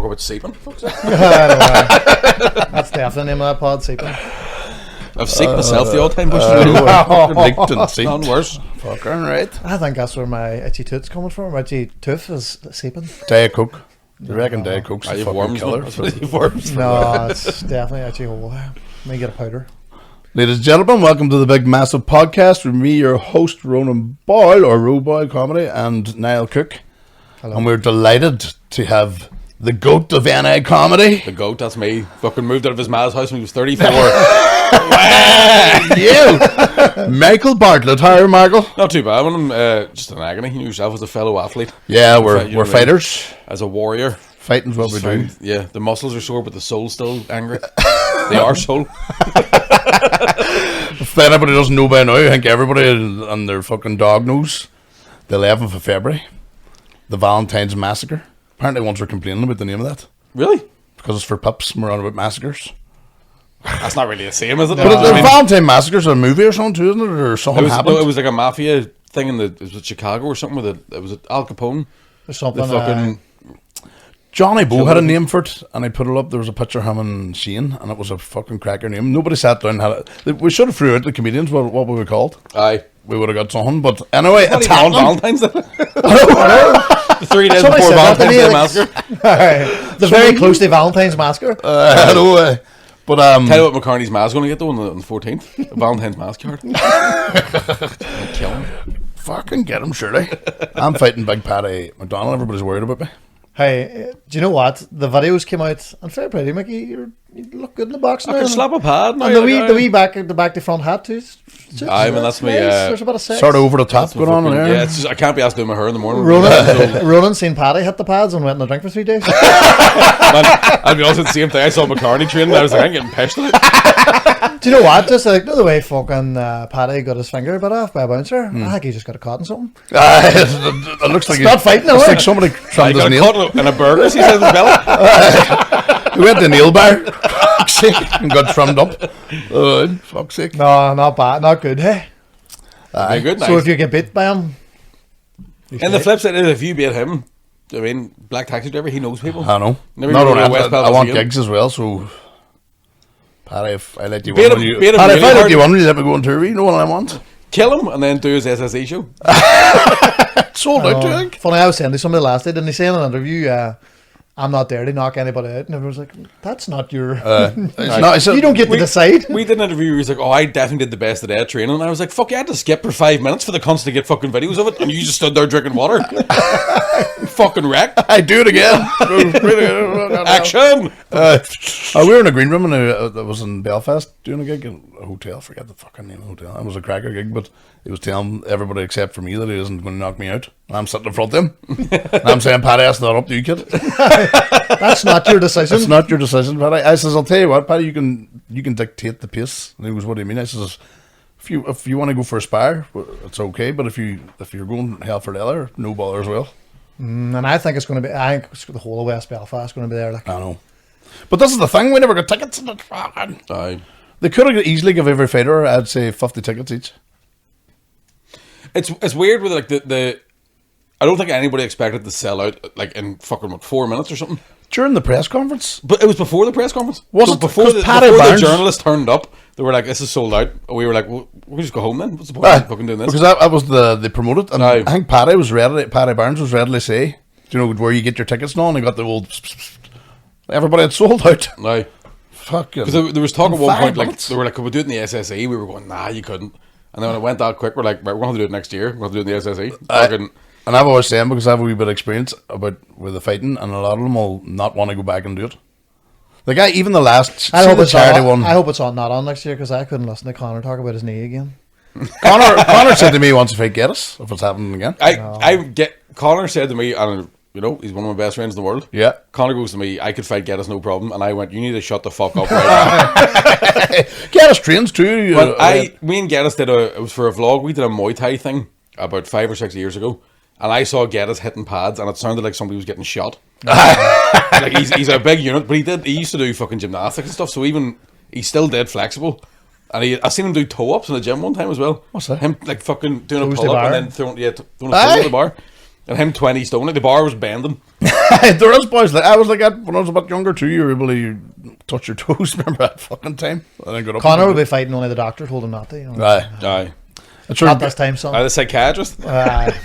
talk about sleeping. That's definitely the name of that pod, sleeping. I've sleeped myself the old time, but none worse. Fucking right. I think that's where my itchy toot's coming from. My itchy tooth is sleeping. Diet Coke. You reckon Diet Coke's a fucking worms, killer? Worms. No, it's definitely itchy hole. Let me get a powder. Ladies and gentlemen, welcome to the big massive podcast with me, your host Ronan Boyle, or Roboy Comedy, and Niall Cook. Hello. And we're delighted to have the GOAT of NI comedy. The goat, that's me. Fucking moved out of his ma's house when he was 34. You! Michael Bartlett. How are you, Michael? Not too bad. When I'm just an agony. You know yourself as a fellow athlete. Yeah, You know we're what I mean? fighters. As a warrior. Fighting's what we do. Yeah, the muscles are sore, but the soul's still angry. They are soul. If anybody doesn't know by now, I think everybody on their fucking dog knows the 11th of February, the Valentine's Massacre. Apparently once we're complaining about the name of that. Really? Because it's for pups and we're on about massacres. That's not really the same, is it? But the Valentine Massacre's a movie or something too, isn't it? Or something happened? It was like a mafia thing it was at Chicago or something it was at Al Capone. There's something. The fucking Johnny Bowe had a name for it, and I put it up. There was a picture of him and Shane, and it was a fucking cracker name. Nobody sat down and had it. We should have threw out the comedians what we were called. Aye. We would have got something, but anyway, It's it's not even on happening. Valentine's Day. 3 days Somebody before said that to Valentine's me, Day like- massacre. the very close to Valentine's Massacre. I know, but Tell you what McCartney's ma's going to get though on the 14th. A Valentine's mask card. Kill him. fucking get him, surely. I'm fighting Big Paddy McDonald. Everybody's worried about me. Hey, do you know what? The videos came out, and fair play to you, Mickey. You look good in the box now. I can slap a pad now. And the wee back to front hat too. Aye, man, that's me. There's a bit of sex. Sort of over the top going on there. Yeah, it's just, I can't be asked to do my hair in the morning. Ronan seen Paddy hit the pads and went on a drink for 3 days. Man, I'll be honest with the same thing. I saw McCartney training. I was like, I'm getting pissed at it. Do you know what? Just like the way fucking Paddy got his finger bit off by a bouncer. I think he just got a caught in something. It looks like Not fighting, it's is like it? somebody I trimmed his got nail. caught in a burger. He says his belly. He went to the nail bar and got trimmed up. Fuck's sake. No, not bad, not good. Hey, Very good. so Nice. if you get bit by him, And the flip side is, if you beat him, I mean, black taxi driver, he knows people. I know. Never Not even only know West that, I Belfast want again. gigs as well, so Paddy, if I let you Beat win, him- will you, beat him Paddy, if really I let hard. you win, will you let me go on tour? You know what I want? Kill him and then do his SSE show. Sold out, I think. funny, I was saying to somebody last day, didn't he say in an interview, I'm not there to knock anybody out, and everyone was like, that's not your. No, I said, You don't get to decide. We did an interview where he was like, oh, I definitely did the best of that training. And I was like, fuck, you had to skip for 5 minutes for the cunts to get fucking videos of it. And you just stood there drinking water. Fucking wrecked. I do it again. Action! We were in a green room and I was in Belfast doing a gig in a hotel. Forget the fucking name of the hotel. It was a cracker gig, but he was telling everybody except for me that he isn't going to knock me out. And I'm sitting in front of him. And I'm saying, Paddy, that's not up to you, kid. That's not your decision. It's not your decision, Paddy. I says, I'll tell you what, Paddy, you can dictate the pace. And he goes, what do you mean? I says, if you want to go for a spar, it's okay. But if you're going hell for leather, no bother as well. And I think it's going to be. I think the whole of West Belfast is going to be there. Like, I know. But this is the thing, we never got tickets. And it's fucking... Aye. They could have easily give every fighter, I'd say, 50 tickets each. It's weird with like the I don't think anybody expected to sell out like in fucking 4 minutes or something. During the press conference? But it was before the press conference. Was So it? before 'Cause the Paddy before the Barnes- journalists turned up? They were like, "This is sold out." And we were like, "Well, we'll just go home then. What's the point of fucking doing this?" Because that was they promoted, and Aye. I think Paddy Barnes was ready to say, do you know where you get your tickets now? And they got the old, everybody had sold out. Aye. Fucking. Because there was talk in at one 5 point, like minutes. they were like, "Could we do it in the SSE?" We were going, "Nah, you couldn't." And then when it went that quick, we're like, "Right, we're going to do it next year. We're going to do it in the SSE." Fucking- And I've always said, because I have a wee bit of experience with the fighting, and a lot of them will not want to go back and do it. Like even the last, I see hope the it's charity on, one. I hope it's not on next year because I couldn't listen to Connor talk about his knee again. Connor said to me he wants to fight Geddes if it's happening again. Connor said to me, and you know, he's one of my best friends in the world. Yeah. Connor goes to me, "I could fight Geddes, no problem," and I went, "You need to shut the fuck up right now." Geddes trains too. Well, me and Geddes it was for a vlog. We did a Muay Thai thing about 5 or 6 years ago, and I saw Geddes hitting pads, and it sounded like somebody was getting shot. Like he's a big unit, but he used to do fucking gymnastics and stuff. So he still did flexible, and I seen him do toe ups in the gym one time as well. What's that? Him like fucking doing Toes a to pull up bar. and then throwing a toe to the bar. And him 20 stone, like the bar was bending. There is boys like I was like that when I was a bit younger too. You were able to touch your toes. Remember that fucking time? And then got up. Connor would be fighting, only the doctor told him not to. You know. Aye. Sure, Not this time, son. The psychiatrist.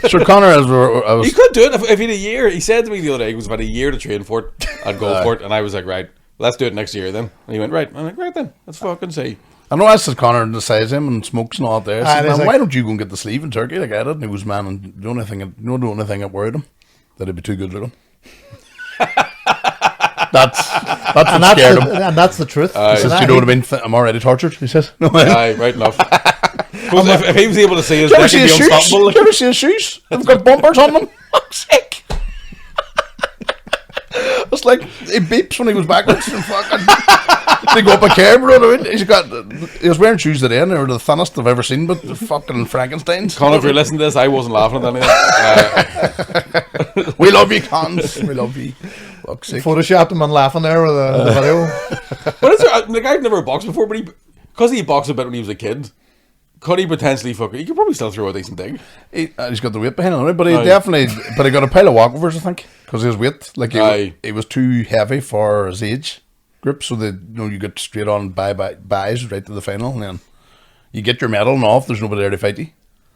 sure, Connor, I was. He could do it if he had a year. He said to me the other day, it was about a year to train for it. I'd go for it. And I was like, right, let's do it next year then. And he went, right. I'm like, right then, let's fucking see. I know I said Connor and the size him and smokes and all that there. I said, man, like, why don't you go and get the sleeve in Turkey like I did? And he was, man, and the only thing that worried him, that it'd be too good for him. That's what scared him. And that's the truth. He says, you know what I mean? I'm already tortured, he says. No, Aye, right enough. If he was able to see his Did you ever dick, see he'd his be shoes? unstoppable. Did you ever see his shoes? They've got bumpers on them. Fuck's sake. It's like he beeps when he goes backwards and fucking they go up a curb, you know what I mean? He was wearing shoes today and they were the thinnest I've ever seen, but the fucking Frankensteins. Connor, if you're listening to this, I wasn't laughing at anything. We love you, cons. We love you. Fuck's sake. Photoshopped him and laughing there with the video. But is there, the guy'd never boxed before, but because he boxed a bit when he was a kid, could he potentially he could probably still throw a decent dig. He's got the weight behind him, but he definitely, but he got a pile of walkovers, I think, because his weight, like he was too heavy for his age group, so that you get straight on buys right to the final, and then you get your medal and off. There's nobody there to fight you.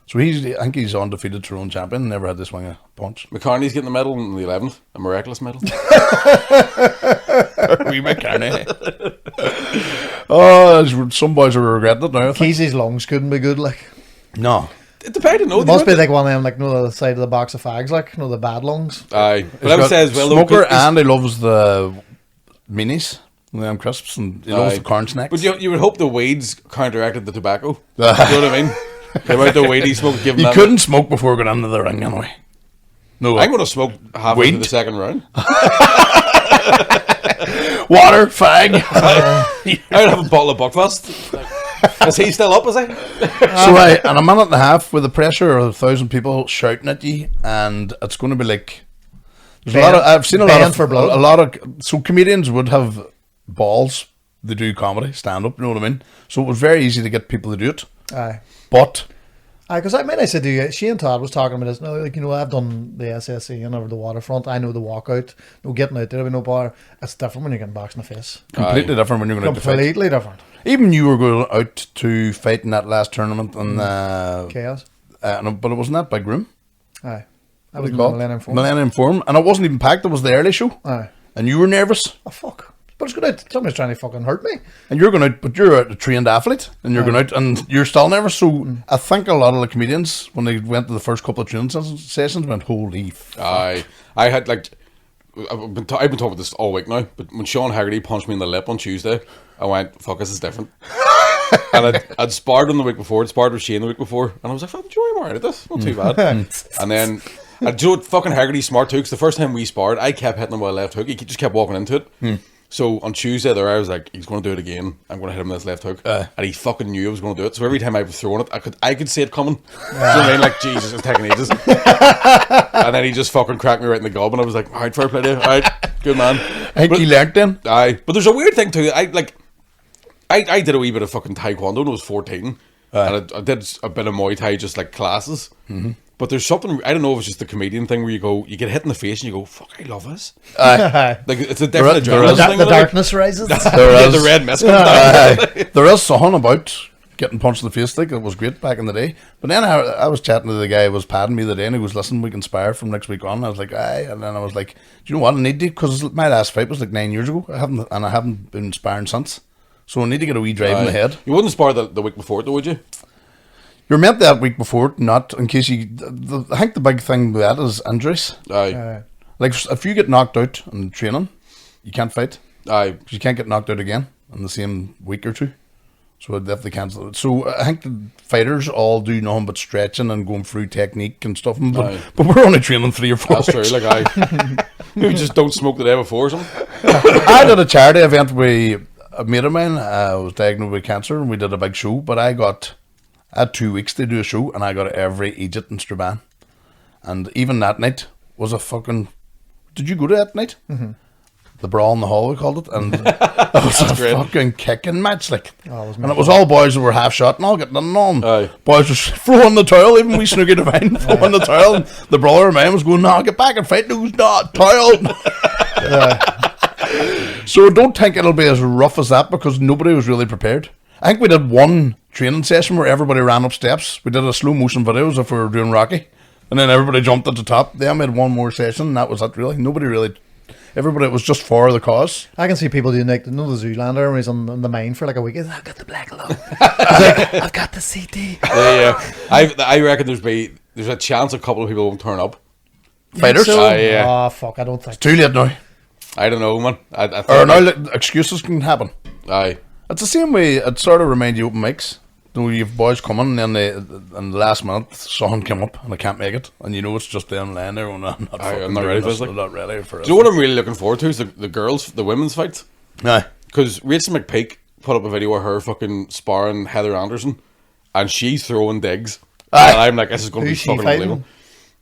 So I think he's undefeated throne champion. Never had to swing a punch. McCartney's getting the medal in the 11th, a miraculous medal. Wee McCartney. Oh, some boys are regretting it now. Kesey's lungs couldn't be good, like. No. It depended, no. It must be like one of them, like, the side of the box of fags, like, the bad lungs. Aye. But I would say as well, smoker, and he loves the minis, the crisps, and he loves the corn snacks. But you would hope the weeds counteracted the tobacco. You know what I mean? The amount of weed he smoked, give him you couldn't smoke before going into the ring anyway. No, I'm going to smoke halfway through the second round. Water, fag. I'd have a bottle of Buckfast. Is he still up, is he? So and a minute and a half with the pressure of 1,000 people shouting at you, and it's going to be like I've seen a lot of so comedians would have balls. They do comedy, stand up, you know what I mean? So it was very easy to get people to do it. Aye. But because I said to you, Shane Todd was talking about this. No, like, I've done the SSE and over the waterfront. I know the walkout. No getting out there with no bar. It's different when you're getting boxed in the face. Completely different when you're going out to fight. Completely different. Even you were going out to fight in that last tournament and Chaos. But it wasn't that big room. Aye. I was in Millennium Forum, and it wasn't even packed. It was the early show. Aye. And you were nervous. Oh fuck. But it's going out. Somebody's trying to fucking hurt me. And you're going out, but you're a trained athlete, and you're going out, and you're still nervous. So I think a lot of the comedians, when they went to the first couple of training sessions, went, "Holy fuck!" I had like, I've been talking about this all week now. But when Sean Haggerty punched me in the lip on Tuesday, I went, "Fuck, this is different." And I'd sparred him the week before. I'd sparred with Shane the week before, and I was like, "Fuck, Joey, I'm alright at this. Not too bad." And then. Fucking Haggerty's smart too, because the first time we sparred, I kept hitting him with a left hook. He just kept walking into it. So on Tuesday there, I was like, he's going to do it again. I'm going to hit him with this left hook. And he fucking knew I was going to do it. So every time I was throwing it, I could see it coming. You know what I mean? Like, Jesus, it's taking ages. And then he just fucking cracked me right in the gob, and I was like, alright, fair play to you. Alright, good man. I think he learnt then. Aye. But there's a weird thing too. I did a wee bit of fucking taekwondo when I was 14. And I did a bit of Muay Thai, just like classes. But there's something, I don't know if it's just the comedian thing where you get hit in the face and you go, fuck, I love this. Like, it's a different adrenaline thing. The darkness rises. The red mist comes down. There is something about getting punched in the face, like, it was great back in the day. But then I was chatting to the guy who was padding me the day, and he was, listen, we can spar from next week on. And I was like, aye. And then I was like, do you know what, I need to, because my last fight was like 9 years ago. I haven't been sparring since. So I need to get a wee drive in the head. You wouldn't spar the week before, though, would you? You're meant that week before, not in case you. I think the big thing with that is injuries. Aye. Like if you get knocked out in training, you can't fight. Aye. Because you can't get knocked out again in the same week or two. So they have to cancel it. So I think the fighters all do nothing but stretching and going through technique and stuff. But we're only training 3 or 4 weeks. That's true. Like we just don't smoke the day before or something. I did a charity event with a mate of mine. I was diagnosed with cancer, and we did a big show. But I had 2 weeks to do a show, and I got every Egypt and Strabane. And even that night was a fucking... Did you go to that night? the Brawl in the Hall, we called it, and it was a great. fucking kicking match, like. Oh, it was And it was all boys who were half shot and all getting it on. Aye. Boys were throwing the towel, even we Snooky Divine throwing the towel. And the brother of mine was going, "No, get back and fight. Who's not towel?" So I don't think it'll be as rough as that because nobody was really prepared. I think we did one training session where everybody ran up steps. We did a slow motion video as if we were doing Rocky, and then everybody jumped at the top. They made one more session, and that was it. Really, nobody really. Everybody was just for the cause. I can see people doing like, you know, the Zoolander when he's on the mine for like a week. I've got the black lung. He's like, I've got the CT. Yeah. I reckon there's a chance a couple of people won't turn up. Fighters? So, Yeah. Oh fuck! I don't think. Too late now. I don't know, man. I Or think now excuses can happen. aye. It's the same way. It sort of reminds you open mics. You know, you've boys coming, and then in the last minute, someone came up and they can't make it, and you know it's just them lying there. And I'm not, I'm not ready for this. I'm not ready for it. Do you know what I'm really looking forward to is the women's fights? Aye. Because Rachel McPeak put up a video of her fucking sparring Heather Anderson, and she's throwing digs. Aye. And I'm like, this is going to be Who's she fucking fighting? unbelievable.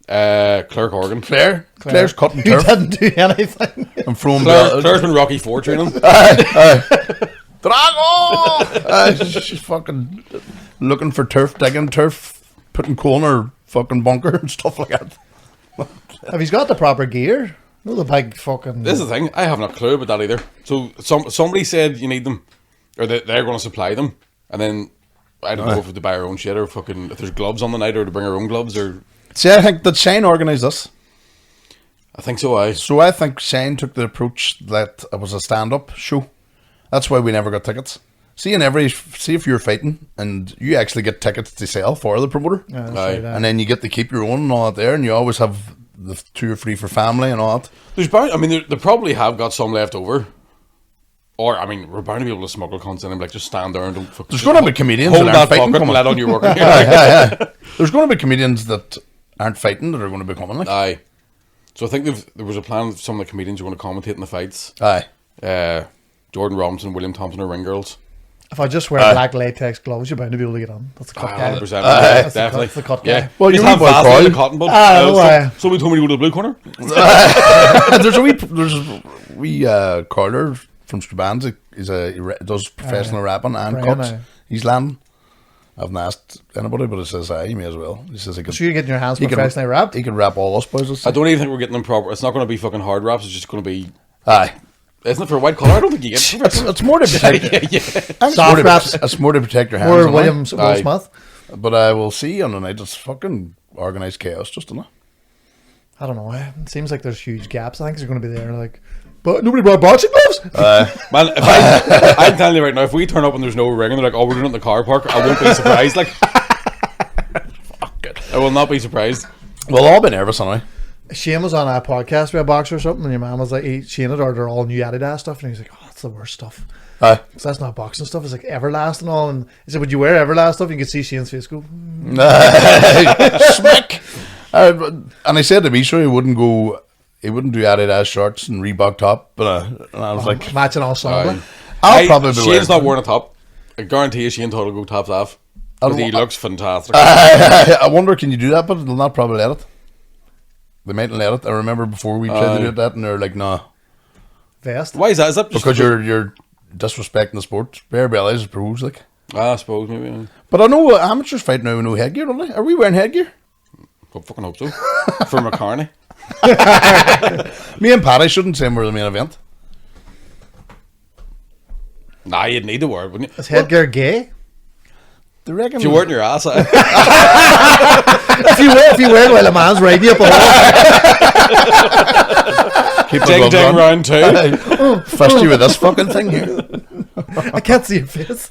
Claire Corgan. Claire's cutting Who turf didn't do anything. and throwing Claire's been Rocky 4 training. Drago! She's fucking looking for turf, digging turf, putting coal in her fucking bunker and stuff like that. Have you got the proper gear? No, the big fucking. This is the thing. I have no clue about that either. So somebody said you need them, or they're going to supply them, and then I don't know if to buy our own shit or fucking if there's gloves on the night or to bring our own gloves or. See, I think that Shane organised this. I think so. I. So I think Shane took the approach that it was a stand-up show. That's why we never got tickets. See if you're fighting and you actually get tickets to sell for the promoter, Yeah, that's Aye. right, and then you get to keep your own and all that there, and you always have the 2 or 3 for family and all that. There's bound. I mean, they probably have got some left over. Or I mean, we're bound to be able to smuggle content and like just stand there and don't. Fucking There's going to be comedians hold that that aren't fighting pocket and coming. let on your work. Yeah. There's going to be comedians that aren't fighting that are going to be coming. Like. Aye. So I think there was a plan. Some of the comedians are going to commentate in the fights. Aye. Jordan Robinson, William Thompson are ring girls. If I just wear black latex gloves, you're bound to be able to get on. That's the cut guy. 100%. That's Definitely. That's the cut guy. Yeah. Well, Just you have wee boy Vaseline in Carl. the cotton bud. Aye. Somebody told me to go to the blue corner. there's a wee Carter from Strabane. He does professional rapping and Brian, cuts. aye. He's landing. I haven't asked anybody, but he says he may as well. He says he could. So you're getting your hands he could- professionally wrapped? He could rap all us boys. I don't even think we're getting them proper. It's not going to be fucking hard raps. It's just going to be. Aye. Isn't it for a white collar? I don't think you get. It's more to protect. yeah. I think it's Soft more to- raps. It's more to protect your hands. Or than Will Aye. Smith? But I will see on the night. It's fucking organised chaos, just enough. I don't know. It seems like there's huge gaps. I think they're going to be there. Like, but nobody brought boxing gloves. Man, I'm telling you right now, if we turn up and there's no ring and they're like, "Oh, we're doing it in the car park," I won't be surprised. Like, fuck it. I will not be surprised. We'll all be nervous, anyway. Shane was on a podcast with a boxer or something, and your man was like, Shane had ordered all new Adidas stuff, and he was like, "Oh, that's the worst stuff. Aye. So that's not boxing stuff. It's like Everlast and all." And he said, "Would you wear Everlast stuff?" You could see Shane's face go. Smack. And he said to me, sure, he wouldn't do Adidas shorts and Reebok top, but and I was like, Matching ensemble. I'll probably be Shane's wearing not wearing a top. I guarantee you, Shane thought he'll go tops off. Because he looks fantastic. I wonder, can you do that? But they'll not probably let it. They mightn't let it. I remember before we tried to do that, and they're like, "No," Vest. Why is that? Is that just because you're disrespecting the sport. Bare bellies is pros, like. I suppose maybe. But I know amateurs fight now with no headgear, don't they? Are we wearing headgear? I fucking hope so. For McCartney. Me and Paddy shouldn't say we're the main event. Nah, you'd need to wear it, wouldn't you? Is headgear gay? They reckon If you wear it in your ass, if you wear it while a man's riding you up a wall. keep ding the ding round two. First you with this fucking thing here. I can't see your face.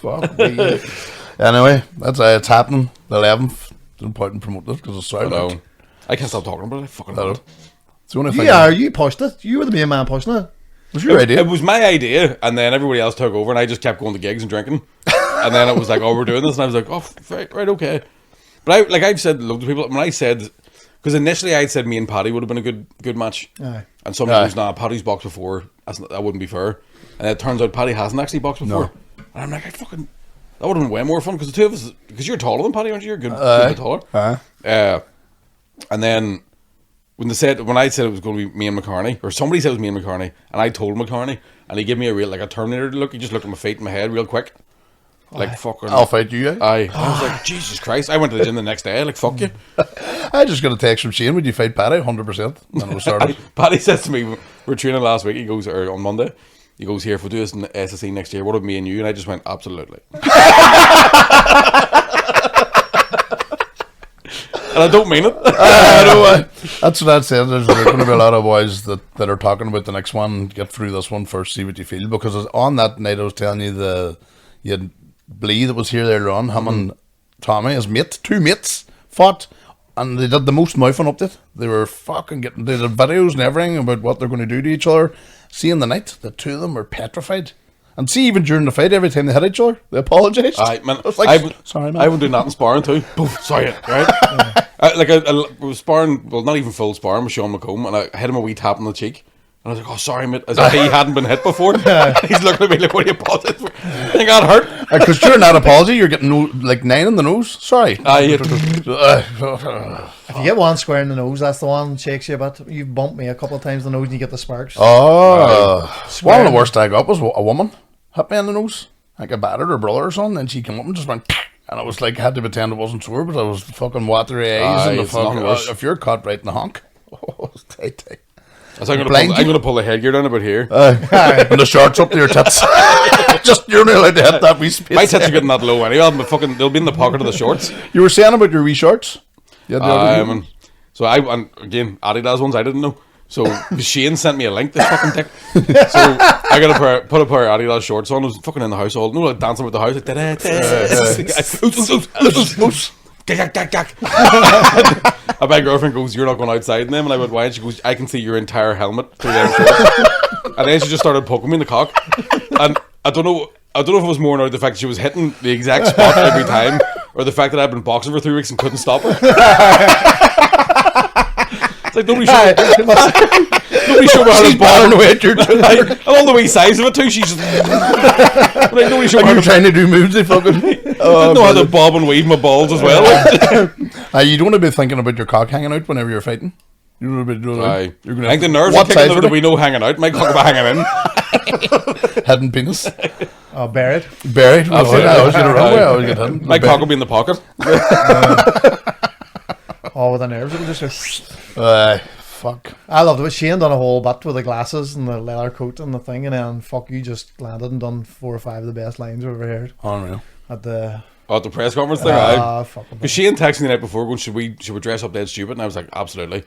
Fuck me. Anyway, that's it's happening. The 11th. Don't point and promote this because it's sorry. No, I can't stop talking about it. I fucking Hello. love it. It's the only thing. Yeah, you pushed it. You were the main man pushing it. Was your idea? It was my idea, and then everybody else took over, and I just kept going to gigs and drinking. And then it was like, "Oh, we're doing this," and I was like, "Oh, right, okay." But I've said loads of people when I said, because initially I'd said me and Paddy would have been a good match, Aye. and somebody was, "Nah, Paddy's boxed before. That wouldn't be fair." And it turns out Paddy hasn't actually boxed before, and I'm like, that would have been way more fun because the two of us, because you're taller than Paddy, aren't you? You're good bit taller. And then when I said it was going to be me and McCartney, or somebody said it was me and McCartney, and I told McCartney, and he gave me a real, like a Terminator look. He just looked at my feet and my head real quick. Like, fucking... I'll fight you, eh? I was like, Jesus Christ. I went to the gym the next day, like, fuck you. I just got a text from Shane, would you fight Paddy? 100%. And it was started. Paddy says to me, we were training last week, he goes, or on Monday, he goes, here, if we do this in the SSE next year, what about me and you? And I just went, absolutely. And I don't mean it. That's what I'd say. There's going to be a lot of boys that are talking about the next one. Get through this one first, see what you feel. Because on that night, I was telling you you had Blee that was here earlier on. Him and Tommy, his mate, 2 mates, fought. And they did the most mouthing up it. They were fucking they did videos and everything about what they're going to do to each other. See in the night, the 2 of them were petrified. And see, even during the fight, every time they hit each other, they apologised. Man, I was like, sorry, man. I would do that in sparring too. Poof, sorry, right? I was sparring, well, not even full sparring with Sean McComb, and I hit him a wee tap on the cheek. And I was like, oh, sorry, mate. As if he hadn't been hit before. He's looking at me like, what are you apologizing for? I think I got hurt. Because during that apology, you're getting like 9 in the nose. Sorry. If you get one square in the nose, that's the one that shakes you a bit. You've bumped me a couple of times in the nose and you get the sparks. One of the worst I got was a woman hit me in the nose. Like I battered her brother or something, and she came up and just went, and I was like, I had to pretend it wasn't sore, but I was fucking watery eyes and the fucking, if you're caught right in the honk, it's tight. So I'm going to pull the headgear down about here. And the shorts up to your tits. Just, you're not allowed to hit that wee space. My tits are getting that low anyway. They'll be in the pocket of the shorts. You were saying about your wee shorts? So and again, Adidas ones I didn't know. So Shane sent me a link, this fucking dick. So I got to put a pair of Adidas shorts on. I was fucking in the house all, like dancing with the house. And my girlfriend goes, you're not going outside in them. And I went, why? And she goes, I can see your entire helmet through them shorts. And then she just started poking me in the cock. And I don't know if it was more now the fact that she was hitting the exact spot every time, or the fact that I'd been boxing for 3 weeks and couldn't stop her. It's like nobody showed me how to bob away at your and all the way size of it too. She's just like nobody showed me how to trying to do moves. They fucking didn't know how to bob and weave my balls as well. You don't want to be thinking about your cock hanging out whenever you're fighting. You don't want to be doing I think the nerves are kicking that we know hanging out. My cock will be hanging in. Head and penis. Buried. I was going to run away. I was getting my cock will be in the pocket. All with the nerves, it'll just fuck. I loved it. Shane done a whole bit with the glasses and the leather coat and the thing, and then fuck you just landed and done 4 or 5 of the best lines we've ever heard. Unreal. At the press conference thing. Because Shane texted me the night before going, should we dress up dead stupid? And I was like, absolutely.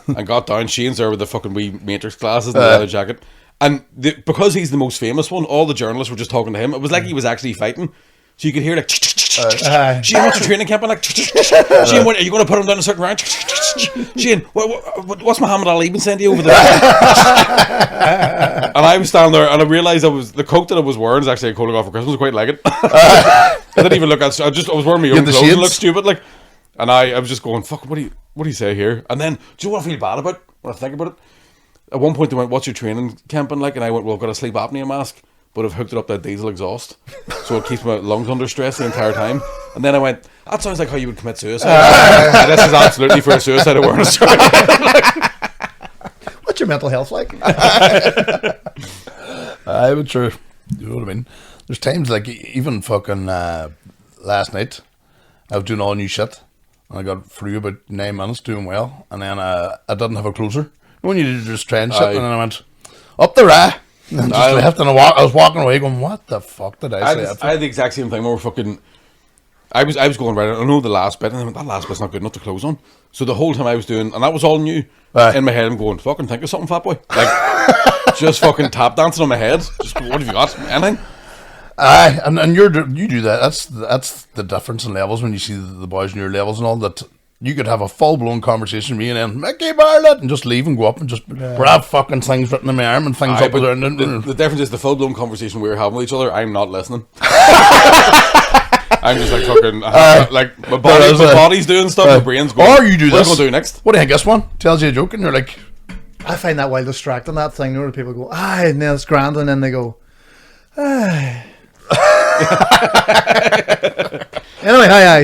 And got down. Shane's there with the fucking wee Matrix glasses and the leather jacket. And because he's the most famous one, all the journalists were just talking to him. It was like he was actually fighting. So you could hear like, Shane, what's your training camp? I'm like, Shane, what, are you going to put him down a certain round? Shane, what's Muhammad Ali been saying to you over there? And I was standing there and I realised the coat that I was wearing is actually a coat I got for Christmas. I quite like it. I didn't even look at I was wearing my own clothes and looked stupid. Like, and I was just going, fuck, what do you say here? And then, do you know what I feel bad about when I think about it? At one point they went, what's your training camping like? And I went, well, I've got a sleep apnea mask, but I've hooked it up to diesel exhaust, so it keeps my lungs under stress the entire time. And then I went, that sounds like how you would commit suicide. And this is absolutely for suicide awareness. What's your mental health like? I would sure. You know what I mean? There's times like even fucking last night, I was doing all new shit, and I got through about 9 minutes doing well, and then I didn't have a closer. When you just try and shit, and then I went up the rye. And just left, and I was walking away going, what the fuck did I say? I had the exact same thing where I was going right, I know the last bit, and I went, that last bit's not good enough to close on. So the whole time I was doing, and that was all new, in my head I'm going, fucking think of something, fat boy. Like, just fucking tap dancing on my head. Just, what have you got? Anything? And you do that. That's the difference in levels when you see the boys in your levels and all that. You could have a full-blown conversation with me and then Mickey Bartlett and just leave and go up and just grab fucking things written in my arm and things up there. The difference is the full-blown conversation we were having with each other, I'm not listening. I'm just like fucking, like my body's doing stuff, my brain's going, or you do what this. What am I going to do next? What do you think this one? Tells you a joke and you're like... I find that while distracting, that thing, you know, where people go, and then it's grand, and then they go, Anyway, hi. I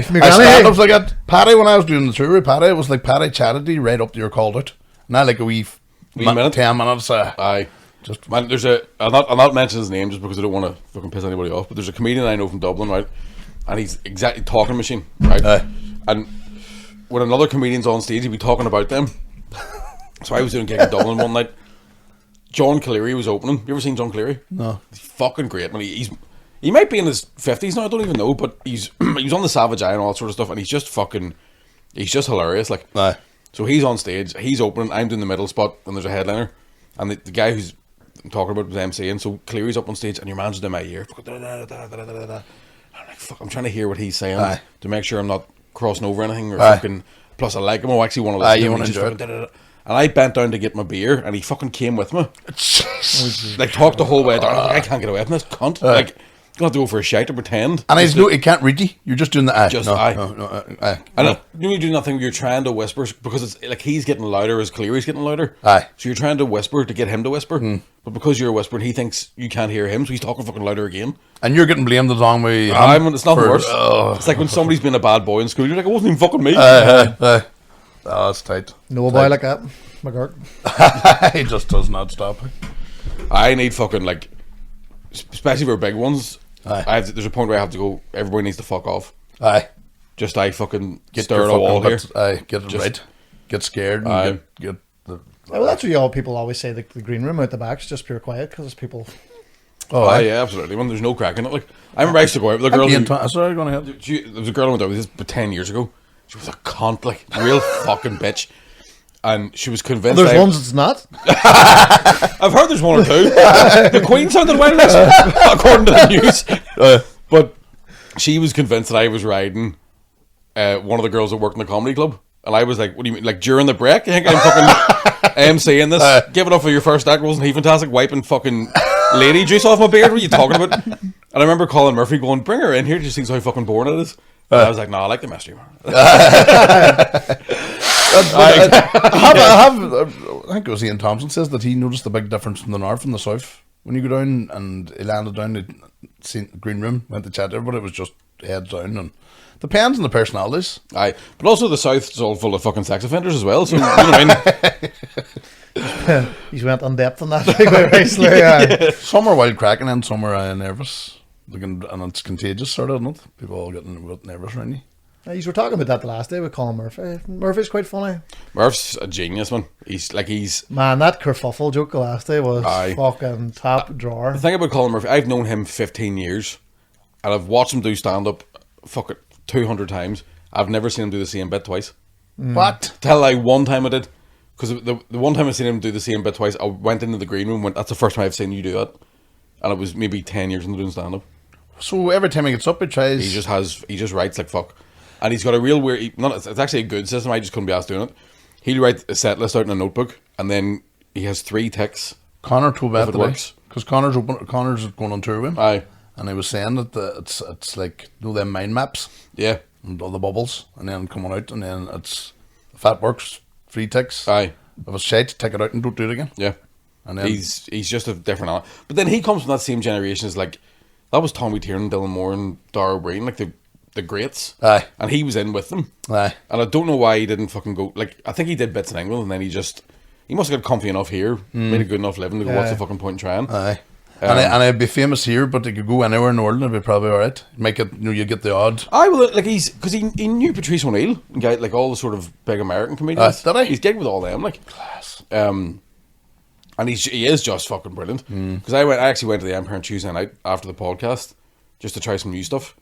was like at Paddy when I was doing the tour with Paddy. It was like Paddy chatted you right up to your called out. Not like a wee minute? 10 minutes. Aye. Just Man, I'll not mention his name just because I don't want to fucking piss anybody off, but there's a comedian I know from Dublin, right? And he's exactly talking machine, right? And when another comedian's on stage, he'd be talking about them. So I was doing a gig in Dublin one night. John Cleary was opening. You ever seen John Cleary? No. He's fucking great, man. He might be in his 50s now, I don't even know, but he was on the Savage Eye and all that sort of stuff, and he's just hilarious, like. Aye. So he's on stage, he's opening, I'm doing the middle spot when there's a headliner, and the guy who's I'm talking about was MCing, so Cleary's up on stage, and your man's in my ear. I'm like, fuck, I'm trying to hear what he's saying to make sure I'm not crossing over anything, or fucking, plus I like him, I actually want to listen to him. You want to enjoy it. And I bent down to get my beer, and he fucking came with me. Like, talked the whole way down. I was like, I can't get away from this cunt. Like, you have to go for a shite to pretend. And he can't read you. You're just doing the eye. Just no, eye. No. And you do nothing. You're trying to whisper because it's like he's getting louder as Cleary's getting louder. Aye. So you're trying to whisper to get him to whisper, but because you're whispering, he thinks you can't hear him, so he's talking fucking louder again. And you're getting blamed the wrong way. It's nothing worse. It's like when somebody's been a bad boy in school. You're like, it wasn't even fucking me. Oh, that's tight. No boy like that. McGurk. He just does not stop. I need fucking like, especially for big ones. Aye. There's a point where I have to go. Everybody needs to fuck off. Aye. Just I fucking Get stare at a wall here. Aye. Get it right. Get scared. And get the. Well, that's what all people always say. The green room out the back's just pure quiet because people. Oh, aye. Yeah, absolutely. When there's no crack in it, like I remember I used to go out with a girl. Sorry, go ahead. There was a girl I went out with this 10 years ago. She was a cunt, like real fucking bitch. And she was convinced. There's ones it's not. I've heard there's one or two. The Queen sounded wireless, according to the news. But she was convinced that I was riding one of the girls that worked in the comedy club. And I was like, what do you mean? Like during the break? You think I'm fucking MCing this? Give it up for your first act. Wasn't he fantastic? Wiping fucking lady juice off my beard? What are you talking about? And I remember Colin Murphy going, bring her in here. Just seems how fucking boring it is. And I was like, no, I like the mystery, man. I think it was Ian Thompson says that he noticed the big difference from the north and the south. When you go down, and he landed down the green room, went to chat to everybody, it was just heads down, and depends on the personalities. Aye, but also the south is all full of fucking sex offenders as well, so you know what I mean? He's went on depth on that very nicely. Some are wild cracking and some are nervous. And it's contagious, sort of, isn't it? People all getting a bit nervous around you. You were talking about that the last day with Colin Murphy. Murphy's quite funny. Murph's a genius, man. Man, that kerfuffle joke the last day was fucking top drawer. The thing about Colin Murphy, I've known him 15 years, and I've watched him do stand-up, 200 times. I've never seen him do the same bit twice. What? Tell I one time I did, because the one time I seen him do the same bit twice, I went into the green room, that's the first time I've seen you do that, and it was maybe 10 years into doing stand-up. So every time he gets up, he tries. He just writes like fuck, and he's got a real weird. It's actually a good system. I just couldn't be asked doing it. He'll write a set list out in a notebook, and then he has 3 ticks. Connor told that today because Connor's going on tour with him. Aye, and he was saying that it's like them mind maps. Yeah, and all the bubbles, and then coming out, and then it's if that works, 3 ticks. Aye, if it's shite, take it out and don't do it again. Yeah, and then he's just a different animal. But then he comes from that same generation as like. That was Tommy Tiernan, Dylan Moore, and Dara Breen, like the greats. Aye. And he was in with them. Aye. And I don't know why he didn't fucking go. Like, I think he did bits in England, and then he must have got comfy enough here, made a good enough living to go, what's the fucking point in trying? Aye. And I'd be famous here, but he could go anywhere in the world and it'd be probably alright. Make it, you get the odd. Aye, well, like because he knew Patrice O'Neill, and like all the sort of big American comedians. Did he? He's gigged with all them, like. Class. And he is just fucking brilliant. Because I actually went to the Empire on Tuesday night after the podcast, just to try some new stuff,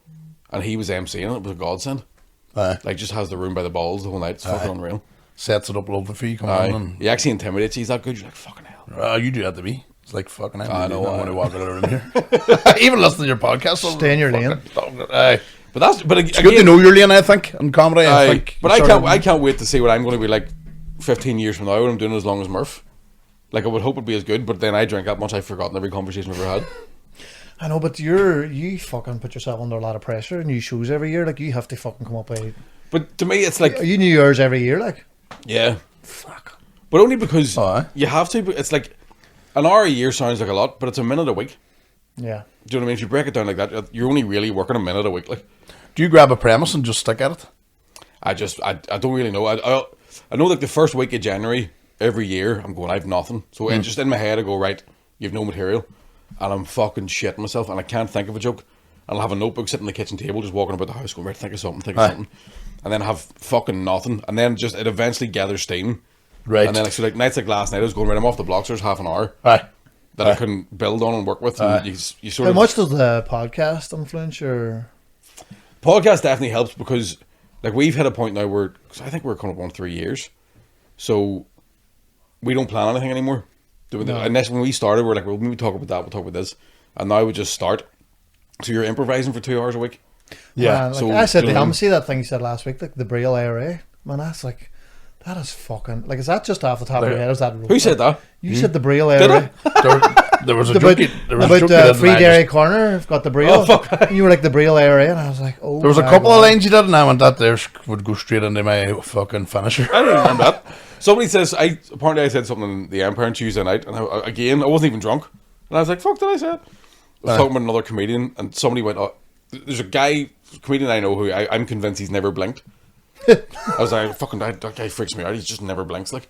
and he was MCing it. It was a godsend. Aye. Like, just has the room by the balls the whole night. It's fucking unreal. Sets it up lovely for you. Come on. And he actually intimidates you. He's that good. You're like, fucking hell. You do that to me. It's like fucking hell. I know. I want to walk out of the room here. Even listening to your podcast. Stay in your lane. Aye. But it's good to know your lane, I think, in comedy. I think. But I can't wait to see what I'm going to be like 15 years from now when I'm doing it as long as Murph. Like, I would hope it'd be as good, but then I drink that much I've forgotten every conversation we've ever had. I know, but you fucking put yourself under a lot of pressure. New shows every year, like you have to fucking come up with. But to me, it's like you New Year's every year, like. Yeah. Fuck. But only because you have to. It's like an hour a year sounds like a lot, but it's a minute a week. Yeah. Do you know what I mean? If you break it down like that, you're only really working a minute a week. Like, do you grab a premise and just stick at it? I don't really know. I know like the first week of January, every year I'm going, I have nothing. So and just in my head I go, right, you have no material, and I'm fucking shitting myself, and I can't think of a joke. And I'll have a notebook sitting on the kitchen table, just walking about the house, going, right, think of something, and then have fucking nothing, and then just it eventually gathers steam. Right. And then so like nights like last night, I was going, right, I'm off the blocks. There's half an hour Aye. that I couldn't build on and work with. And you sort How of much does the podcast influence your? podcast definitely helps because like we've hit a point now where cause I think we're coming up on 3 years, so we don't plan anything anymore. Unless when we started, we're like, well, when we talk about that, we'll talk about this, and now we just start. So you're improvising for 2 hours a week. Yeah. Like so, I said you to know, him, see that thing you said last week, like the Braille IRA. Man, that's like, that is fucking like. Is that just off the top of your head? Or is that Who said that? You said the Braille Did IRA. There was a About, joke. There was a joke about you did, Free and I Dairy just- Corner. I've got the Braille. Oh, fuck. And you were like the Braille IRA, and I was like, oh. There was a my couple God. of lines you did, and I went, that there would go straight into my fucking finisher. I don't remember that. Somebody says apparently I said something in the Empire on Tuesday night, and I wasn't even drunk, and I was like, "Fuck, did I say it?" I was talking about another comedian, and somebody went, "Oh, there's a comedian I know who I'm convinced he's never blinked." I was like, "Fucking that guy freaks me out. He just never blinks." Like,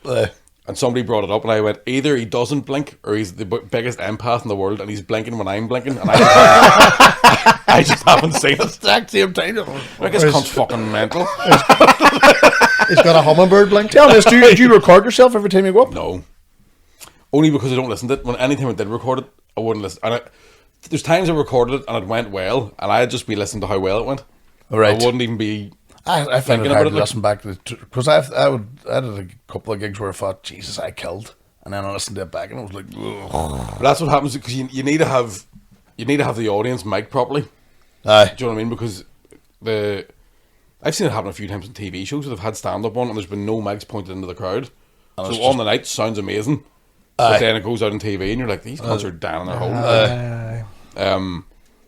and somebody brought it up, and I went, "Either he doesn't blink, or he's the biggest empath in the world, and he's blinking when I'm blinking, and I just haven't seen it." Exact same time. I guess cunt's fucking mental. He's got a hummingbird blink. Tell me this, do you record yourself every time you go up? No. Only because I don't listen to it. When anytime I did record it, I wouldn't listen. And there's times I recorded it and it went well, and I'd just be listening to how well it went. Right. I wouldn't even be. I find thinking it hard about to it, listen back to because I did a couple of gigs where I thought, Jesus, I killed, and then I listened to it back and I was like, ugh. But that's what happens because you need to have the audience mic properly. Aye. Do you know what I mean? Because I've seen it happen a few times in TV shows that have had stand up on and there's been no mics pointed into the crowd. And So it's on the night sounds amazing, but then it goes out on TV and you're like, these cunts are down in their hole.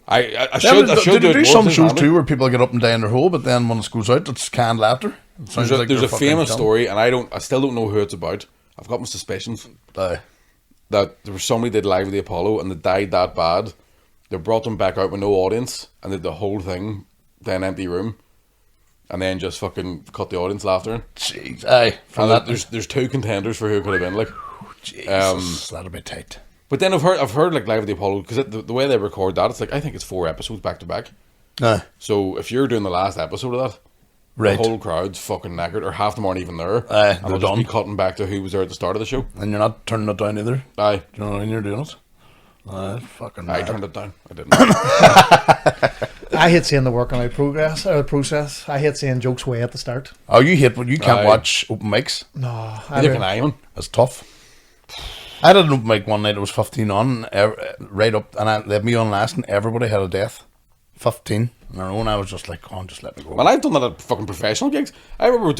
I should do it more some to shows handle. too where people get up and down their hole, but then when it goes out, it's canned laughter. It sounds like There's they're a fucking famous killing. story, and I still don't know who it's about. I've got my suspicions Aye. that there was somebody did live with the Apollo and they died that bad. They brought them back out with no audience and did the whole thing in an empty room, and then just fucking cut the audience laughter in. Jeez, aye. And there's 2 contenders for who it could have been like. Jesus, that'll be tight. But then I've heard like live with the Apollo because the way they record that, it's like I think it's 4 episodes back to back. Aye. So if you're doing the last episode of that, Right. the whole crowd's fucking knackered, or half them aren't even there. Aye, and they're they'll just be done. cutting back to who was there at the start of the show. And you're not turning it down either. Aye, Do you know when you're doing it? Aye, fucking I mad. turned it down. I didn't. I hate seeing the working out process. I hate seeing jokes way at the start. Oh, you hate when you can't Aye. watch open mics. No, Neither can I, man. It's tough. I did an open mic one night. It was 15 on, right up, and they had me on last, and everybody had a death. 15 in a row, and I was just like, "Come on, just let me go." Well, I've done that at fucking professional gigs. I remember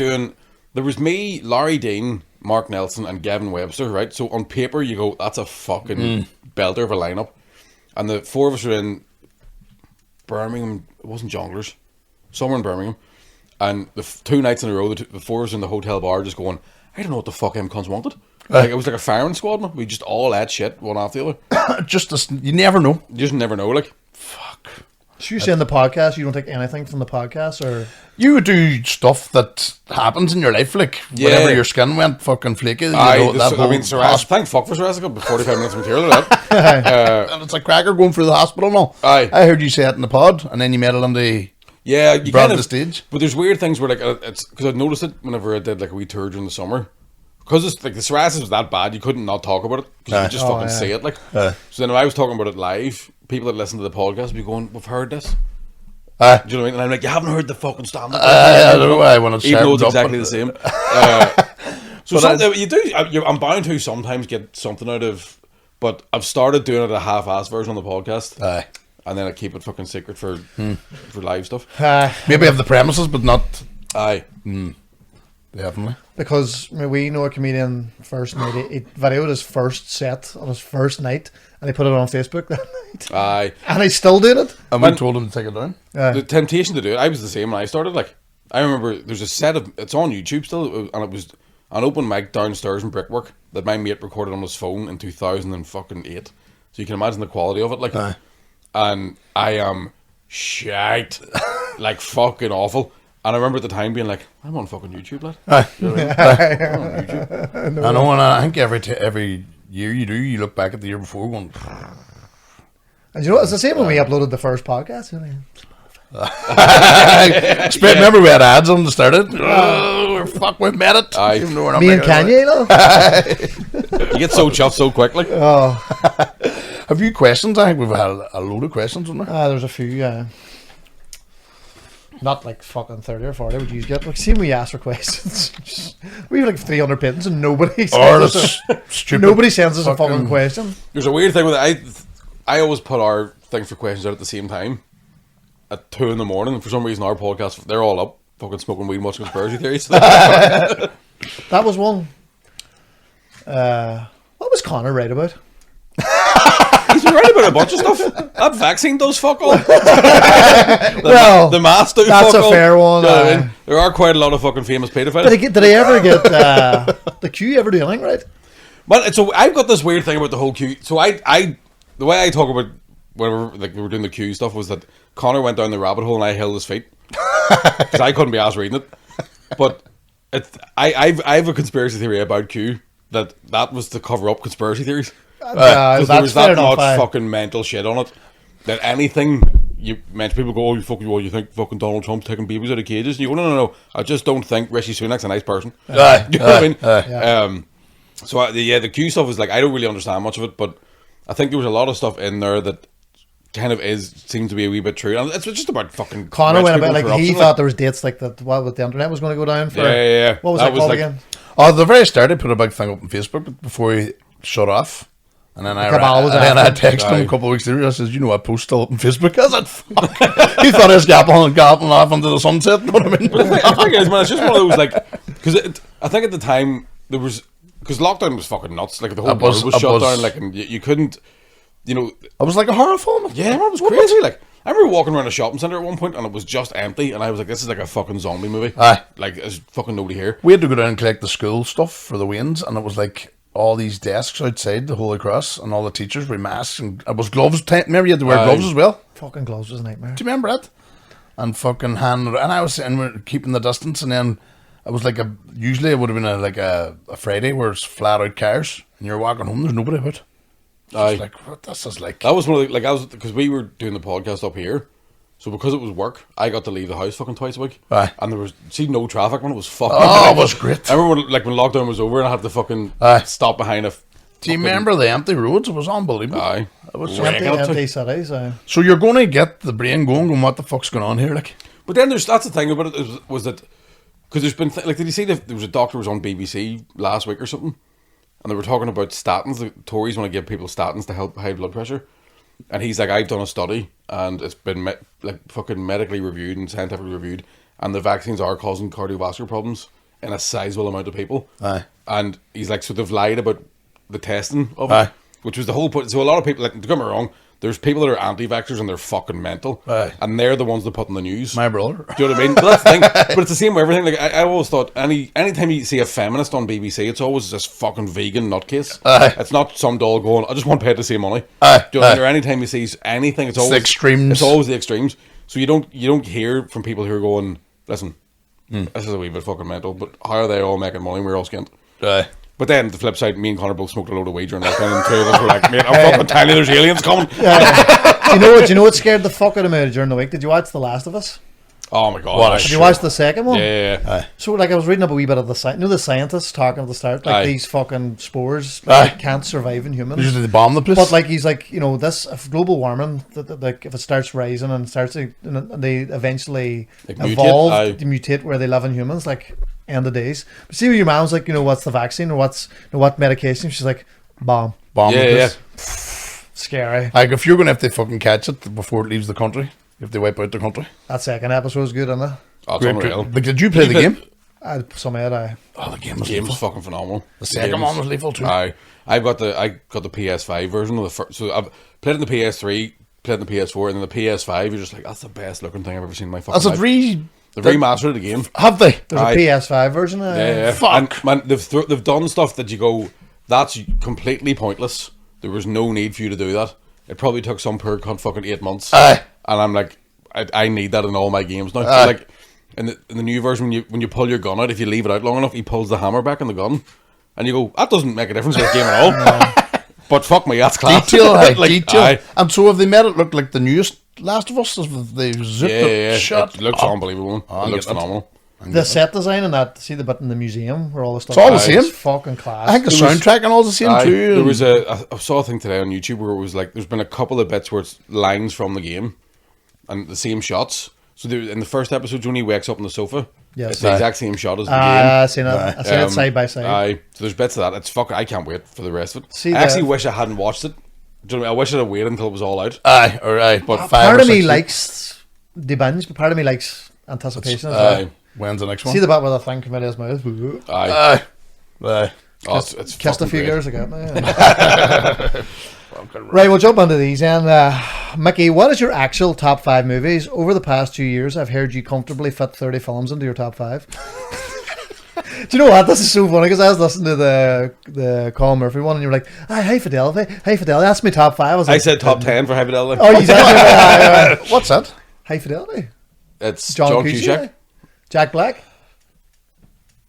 there was me, Larry Dean, Mark Nelson, and Gavin Webster, right? So on paper, you go, that's a fucking belter of a lineup. And the 4 of us were in Birmingham, it wasn't Jonglers, somewhere in Birmingham. And the 2 nights in a row, the 4 of us in the hotel bar just going, I don't know what the fuck them cunts wanted. Like, it was like a firing squad, man. We just all ate shit, one after the other. Just this, you never know. You just never know, like. Fuck. So you say in the podcast, you don't take anything from the podcast, or You do stuff that happens in your life, like Yeah. whenever your skin went fucking flaky. You Aye, know, that whole Sarasa, thank fuck for Sarasa, got 45 minutes of material of that. and it's a cracker going through the hospital and all. Aye. I heard you say it in the pod, and then you made it on the Yeah, you brought kind it of to the stage. But there's weird things where like it's because I'd noticed it whenever I did like a wee tour during the summer. Because it's like the psoriasis was that bad, you couldn't not talk about it because you Aye. could just Oh, fucking yeah. say it. Like, Aye. so then if I was talking about it live, people that listen to the podcast would be going, "We've heard this." Aye. Do you know what I mean? And I'm like, "You haven't heard the fucking stand-up." I don't know why when it's Even though it's sharpened up, exactly but- the same. So you do. I'm bound to sometimes get something out of, but I've started doing it a half-ass version on the podcast, Aye. and then I keep it fucking secret for live stuff. Maybe have the premises, but not Aye. definitely. because I mean, we know a comedian first night, he videoed his first set on his first night, and he put it on Facebook that night, Aye. and he's still doing it. And we told him to take it down. The temptation to do it, I was the same when I started. Like, I remember there's a set of, it's on YouTube still, and it was an open mic downstairs in Brickwork that my mate recorded on his phone in 2008. So you can imagine the quality of it. Like, Aye. and I am shite, like fucking awful. And I remember at the time being like, I'm on fucking YouTube, lad. Aye. You know what I mean? I'm on YouTube. I know, and I think every year you look back at the year before going, And you know, it's the same when we uploaded the first podcast. You know? remember we had ads on to start it? Fuck, we've made it. Aye. Even though we're not Me and making it. Kanye, though. You get so chuffed so quickly. Oh, Have you questions? I think we've had a load of questions on there. there's a few. Not like fucking 30 or 40 would you get. Like, see when we ask for questions. We have like 300 pins and nobody Or sends us stupid. nobody sends us a fucking question. There's a weird thing with it. I always put our things for questions out at the same time at 2 in the morning. And for some reason, our podcast, they're all up fucking smoking weed and watching conspiracy theories. That was one. What was Connor right about? He's been right about a bunch of stuff. That vaccine does fuck all. Well, the mask do that's fuck a all. fair one. You know what I mean? There are quite a lot of fucking famous pedophiles. Did they ever get the Q ever do anything right? But so I've got this weird thing about the whole Q. So the way I talk about whenever like we were doing the Q stuff was that Connor went down the rabbit hole and I held his feet because I couldn't be asked reading it. But I have a conspiracy theory about Q that was to cover up conspiracy theories. Because there was that much fucking mental shit on it that anything you meant people go, oh, you think fucking Donald Trump's taking babies out of cages? And you go, no, I just don't think Rishi Sunak's a nice person. You know what I mean? Yeah. So the Q stuff is like I don't really understand much of it, but I think there was a lot of stuff in there that kind of seems to be a wee bit true. And it's just about fucking Connor rich went people about like corruption, he thought there was dates like that. What with the internet was going to go down for? Yeah. What was That that was called like- again? Oh, at the very start, I put a big thing up on Facebook before he shut off. And then I cabal was I after. texted him a couple of weeks later. I says, you know, I post still up on Facebook. I said, fuck. He thought I was gapping off into the sunset. You know what I mean? The thing is, man, it's just one of those like because I think at the time there was because lockdown was fucking nuts. Like the whole world was shut down. Like and you couldn't, you know. I was like a horror film. Yeah, man, it was crazy. Like I remember walking around a shopping centre at one point and it was just empty, and I was like, this is like a fucking zombie movie. Aye. Like there's fucking nobody here. We had to go down and collect the school stuff for the Waynes, and it was like all these desks outside the Holy Cross, and all the teachers with masks, and it was gloves. Remember, you had to wear gloves as well. Fucking gloves was a nightmare. Do you remember that? And fucking hand, and I was sitting, we're keeping the distance, and then it was like usually it would have been a Friday where it's flat out cars, and you're walking home, there's nobody about. Aye. It's like, what this is like. That was one of the, like I was because we were doing the podcast up here, so because it was work, I got to leave the house fucking twice a week. Aye. And there was no traffic when it was fucking. Oh, it was great. I remember when lockdown was over and I had to fucking Aye. stop behind a. Do you remember the empty roads? It was unbelievable. Aye. It was Empty cities. So you're going to get the brain going what the fuck's going on here, like? But then that's the thing about it was that because there's been like did you see there was a doctor who was on BBC last week or something, and they were talking about statins. The Tories want to give people statins to help high blood pressure, and he's like, I've done a study and it's been fucking medically reviewed and scientifically reviewed, and the vaccines are causing cardiovascular problems in a sizable amount of people. Aye. And he's like, so they've lied about the testing of Aye. it, which was the whole point. So a lot of people, like, don't get me wrong, there's people that are anti-vaxxers and they're fucking mental. Aye. And they're the ones that put in the news. My brother. Do you know what I mean? But that's the thing. But it's the same with everything. Like I always thought, anytime you see a feminist on BBC, it's always this fucking vegan nutcase. Aye. It's not some doll going, I just want paid to see money. Aye. Do you know what I mean? Aye. Or anytime you see anything, it's always the extremes. It's always the extremes. So you don't hear from people who are going, listen, this is a wee bit fucking mental, but how are they all making money? We're all skint. Aye. But then the flip side, me and Connor both smoked a load of weed during lockdown, and 2 of us were like, mate, I'm fucking telling you, there's aliens coming. Do you know what scared the fuck out of me during the week? Did you watch The Last of Us? Oh my god. What a aye. Did you watch the second one? Yeah. So like I was reading up a wee bit of the the scientists talking at the start, like Aye. these fucking spores Aye. can't survive in humans. Usually they bomb the place. But like he's like, you know, this if global warming, like if it starts rising and starts to, and they eventually Like mutate, evolve aye. to mutate where they live in humans, like end of days. But see, when your mom's like, you know, what's the vaccine or what medication? She's like, bomb, bomb the Yeah, place. scary. Like, if you're going to have to fucking catch it before it leaves the country, you have to wipe out the country. That second episode was good, isn't it? Oh, it's Great, unreal. great. Like, did you play the game? I had some head. Oh, the game was The game lethal. was fucking phenomenal. The second one was lethal too. I got the PS5 version of the first. So I've played in the PS3, played in the PS4, and then the PS5. You're just like, that's the best looking thing I've ever seen in my fucking That's a life. They've remastered the game. Have they? There's Aye. a PS5 version. Yeah. Fuck. And man, they've done stuff that you go, that's completely pointless. There was no need for you to do that. It probably took some poor cunt fucking 8 months. Aye. And I'm like, I need that in all my games now. So Aye. like, in the new version, when you pull your gun out, if you leave it out long enough, he pulls the hammer back on the gun, and you go, that doesn't make a difference to the game at all. But fuck me, that's class. Detail, Like, detail. aye. And so have they made it look like the newest Last of Us? They zipped Yeah. it shut. It looks unbelievable. I'm It looks getting it. phenomenal. The set design and that, see the bit in the museum where all the stuff It's all the is same. fucking class. I think the soundtrack and all the same Aye, too. there was I saw a thing today on YouTube where it was like, there's been a couple of bits where it's lines from the game, and the same shots. So in the first episode, when he wakes up on the sofa, Yes. it's the exact same shot as the game. I seen it. I seen it side by side. Aye, so there's bits of that. It's fucking. I can't wait for the rest of it. See I actually the- wish I hadn't watched it. Do you know what I mean? I wish I'd have waited until it was all out. Aye, all right. But 5 Part or of me 6 likes the binge, but part of me likes anticipation as well. Aye, When's the next one? See the bit where the thing came out of his mouth? aye. Aye. Oh, it's Kissed a fucking few great. girls again. Right, we'll jump into these. And Mickey, what is your actual top 5 movies? Over the past 2 years, I've heard you comfortably fit 30 films into your top 5. Do you know what? This is so funny because I was listening to the Colin Murphy one, and you were like, "Hey Fidelity, that's my top 5." I said top 10 for High Fidelity. Oh, you said What's that? Hey Fidelity. It's John John Cusack, Cusack. Jack Black,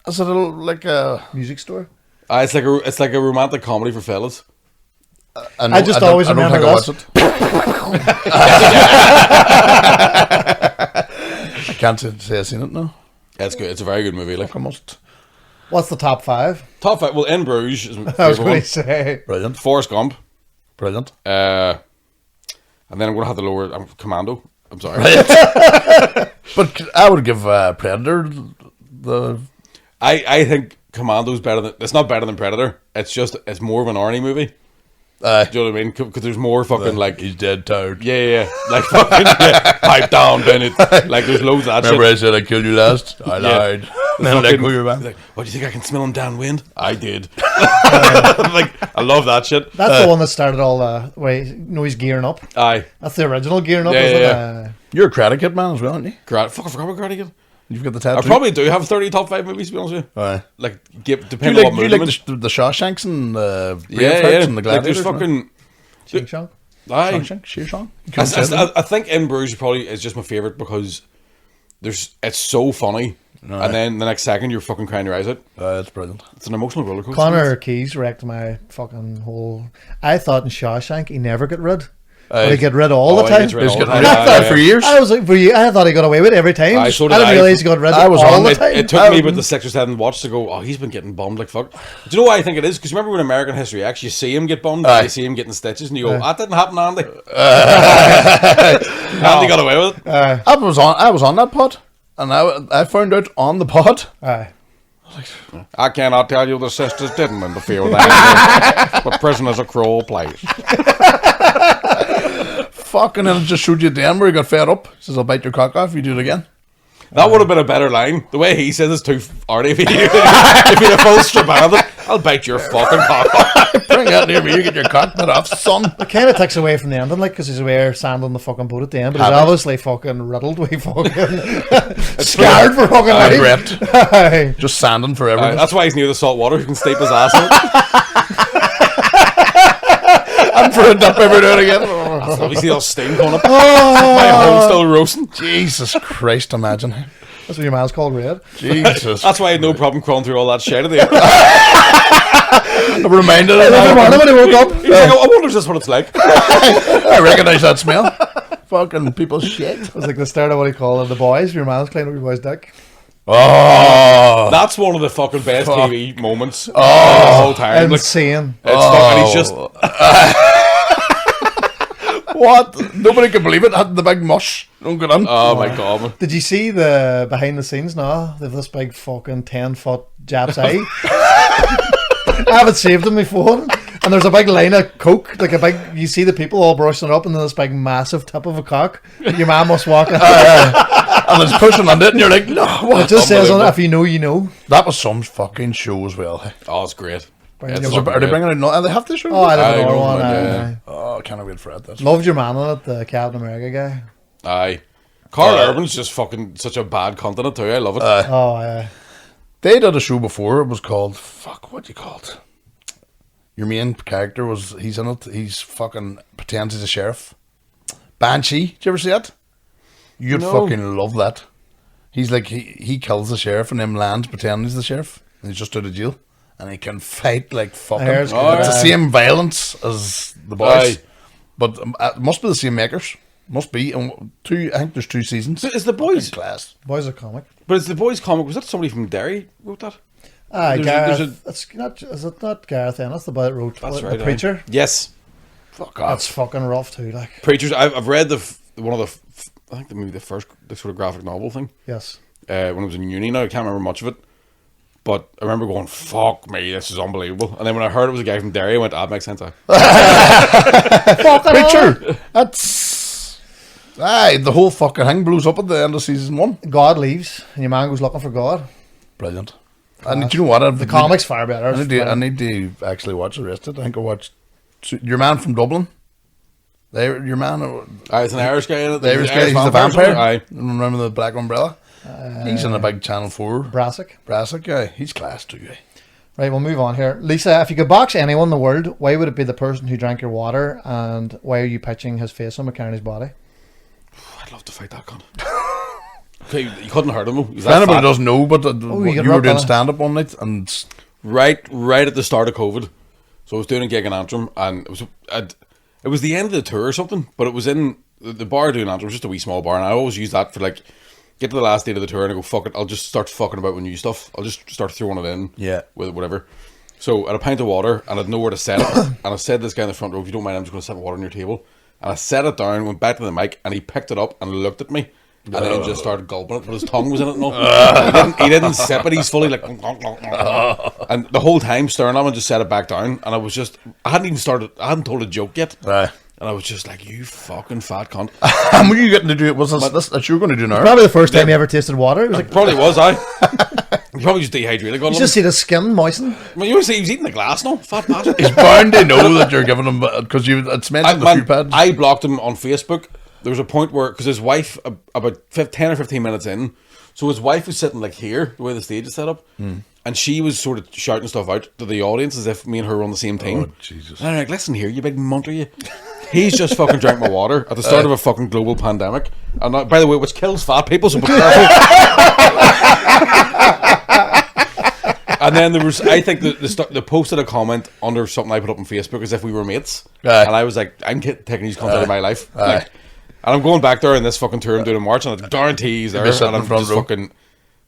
Is it like a? music store. It's like a romantic comedy for fellas. I just always remember I this. watched it. I can't say I've seen it now. Yeah, it's good. It's a very good movie. Like I must. What's the top 5? top 5. Well, In Bruges is my I was favorite going one. to say. Brilliant. Forrest Gump. Brilliant. And then I'm gonna have to lower Commando. I'm sorry. But I would give Predator the. I think Commando's better than. It's not better than Predator. It's more of an Arnie movie. Do you know what I mean? Because there's more fucking like. He's dead tired. Yeah. Like fucking pipe down, Bennett. Like there's loads of that Remember shit. I said I killed you last? I lied. And then let go your man. Like, what do you think I can smell him downwind? I did. Like I love that shit. That's the one that started all the way. He's gearing up. Aye. That's the original gearing up, Yeah, isn't yeah, it? You're a Karate Kid man as well, aren't you? Fuck, I forgot about Karate Kid. You've got the I tattoo. probably do have 30 top 5 movies to be honest with you. Aye. Like, Do depending on what you mood like I'm in. the Shawshanks and the Yeah. and the Like there's Gladiators? fucking. Ching Chong. Aye. Shawshank? Shawshank? I think In Bruges probably is just my favorite because it's so funny, and then the next second you're fucking crying your eyes out. That's brilliant. It's an emotional roller coaster. Connor Keys wrecked my fucking whole. I thought in Shawshank he never got rid. But he get rid all the he time. gets rid He's all the getting time. rid of that for years. I was like, I thought he got away with it every time. Aye, I so did didn't I. realize he got rid I of was all on the it. time. It took me about the 6 or 7 watch to go, oh, he's been getting bummed like fuck. Do you know why I think it is? Because remember when American History X, you see him get bummed, Aye. you see him getting stitches, and you go, that didn't happen, Andy. Andy got away with it. I was on that pod, and I found out on the pod. Aye. I cannot tell you the sisters didn't interfere with anything, but prison is a cruel place. Fucking and it just showed you then where he got fed up. He says, I'll bite your cock off if you do it again. That would have been a better line. The way he says it's too arty. If you had a full strip out of it, I'll bite your fucking cock off. Bring that near me, you get your cock bit off, son. It kind of takes away from the ending, like, because he's aware sand on the fucking boat at the end, but he's Happy. obviously fucking riddled with fucking scarred for fucking life. Regret. Aye. Just sanding forever. That's why he's near the salt water. He can steep his ass in it. And for a dip every now and again. So you see all steam coming up. My home's still roasting. Jesus Christ, imagine. That's what your man's called Red. Jesus. That's why I had no problem crawling through all that shit at the end. I'm reminded of Every morning that. when he woke up, He's like, I wonder if this is what it's like. I recognise that smell. Fucking people's shit. it was like the start of what he called it, the boys. Your man's cleaning up your boy's dick. Oh. That's one of the fucking best TV moments of the whole time. Like, it's Insane. fucking, he's just... What? Nobody can believe it. Had the big mush. Don't get on. Oh my god, man. Did you see the behind the scenes now? They have this big fucking 10-foot Jap's eye. I haven't saved them before. And there's a big line of coke, like a big. You see the people all brushing it up, and then this big massive tip of a cock. Your man must walk in. And it's pushing on it, and you're like, no, what? It just says on it, Unbelievable. if you know, you know. That was some fucking show as well. Hey. Oh, it's great. Bringing It's your- fucking Are they great. bringing it? No, they have this show. Oh, I I don't know know, one. man, aye, yeah. aye. Oh, I can't wait for that. Loved your man on it, the Captain America guy. Aye. Carl Urban's just fucking such a bad content too. I love it. Oh, yeah. They did a show before. It was called what do you call it? Your main character he's in it. He's fucking pretends he's a sheriff. Banshee. Did you ever see it? You'd No. fucking love that. He's like, he kills the sheriff and them lands pretending he's the sheriff. And he's just out of jail. And he can fight like fucking. It's the same violence as the boys. Aye. But it must be the same makers. Must be. And I think there's 2 seasons. Is the boys class? Boys are comic. But it's the boys comic. Was that somebody from Derry wrote that? Gareth. It's not. Is it not Gareth Ennis, the boy that wrote the Preacher? Yes. Fuck off. That's fucking rough too. Like Preachers. I've read one of the. I think maybe the first sort of graphic novel thing. yes. When I was in uni. Now I can't remember much of it. But I remember going, fuck me, this is unbelievable. And then when I heard it was a guy from Derry, I went, that makes sense. Preacher! That's... Aye, the whole fucking thing blows up at the end of season 1. God leaves, and your man goes looking for God. Brilliant. And do you know what? The comic's far better. I need to actually watch the rest of it. I think I watched... Your man from Dublin. Your man... It's an Irish guy in it. The Irish guy, he's the vampire. Aye. Remember the Black Umbrella? He's in a big Channel 4. Brassic Guy. He's class too, guy. Right, we'll move on here. Lisa, if you could box anyone in the world, why would it be the person who drank your water, and why are you pitching his face on McCartney's body? I'd love to fight that cunt. Okay, you couldn't hurt him though. If anybody doesn't know, but you were doing stand-up one night, and... Right at the start of COVID. So I was doing a gig in Antrim, and it was the end of the tour or something, but it was in the bar doing Antrim, just a wee small bar, and I always use that for like, get to the last date of the tour and I go, fuck it, I'll just start fucking about with new stuff. I'll just start throwing it in. Yeah. With whatever. So I had a pint of water and I had nowhere to set it. And I said to this guy in the front row, if you don't mind, I'm just going to set water on your table. And I set it down, went back to the mic, and he picked it up and looked at me. And then just started gulping it, but his tongue was in it and all. He didn't sip it, he's fully like... And the whole time staring at him and just set it back down. And I hadn't told a joke yet. Right. And I was just like, you fucking fat cunt. And were you getting to do it? Was this that you were going to do now? Probably the first time you ever tasted water. It was like, probably was, I. He probably just dehydrated. you just see the skin moisten. Well, you see, he was eating the glass now. Fat bastard. He's bound to know that you're giving him, because it's mentioned a few pads. I blocked him on Facebook. There was a point where, because his wife, about 10 or 15 minutes in, so his wife was sitting like here, the way the stage is set up, and she was sort of shouting stuff out to the audience as if me and her were on the same team. Oh, Jesus. And I'm like, listen here, you big munter, you. He's just fucking drank my water at the start of a fucking global pandemic. And by the way, which kills fat people, so be careful. And then there was, I think, they posted a comment under something I put up on Facebook as if we were mates. And I was like, I'm taking these cunts out of my life. Like, and I'm going back there in this fucking tour I'm doing in March, and I guarantee he's there. And I'm just fucking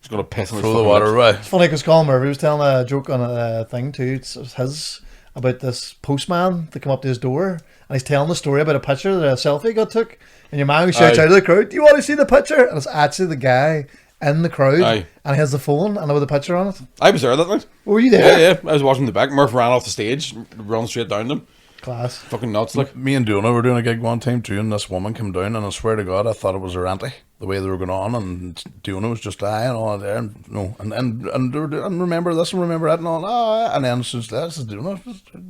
just going to piss on his the water away. It's funny because Colin Murphy was telling a joke on a thing too. It's his about this postman that come up to his door, and he's telling the story about a picture that a selfie got took, and your man shouts out of the crowd, "Do you want to see the picture?" And it's actually the guy in the crowd, and he has the phone and with the picture on it. I was there that night. Were you there? Yeah. I was watching the back. Murph ran off the stage, run straight down them. Class. Fucking nuts, like. Me and Donna were doing a gig one time too, and this woman came down, and I swear to God, I thought it was her auntie, the way they were going on, and Donna was just and all there, and no, and remember this and remember that and all, and then since that, says Donna,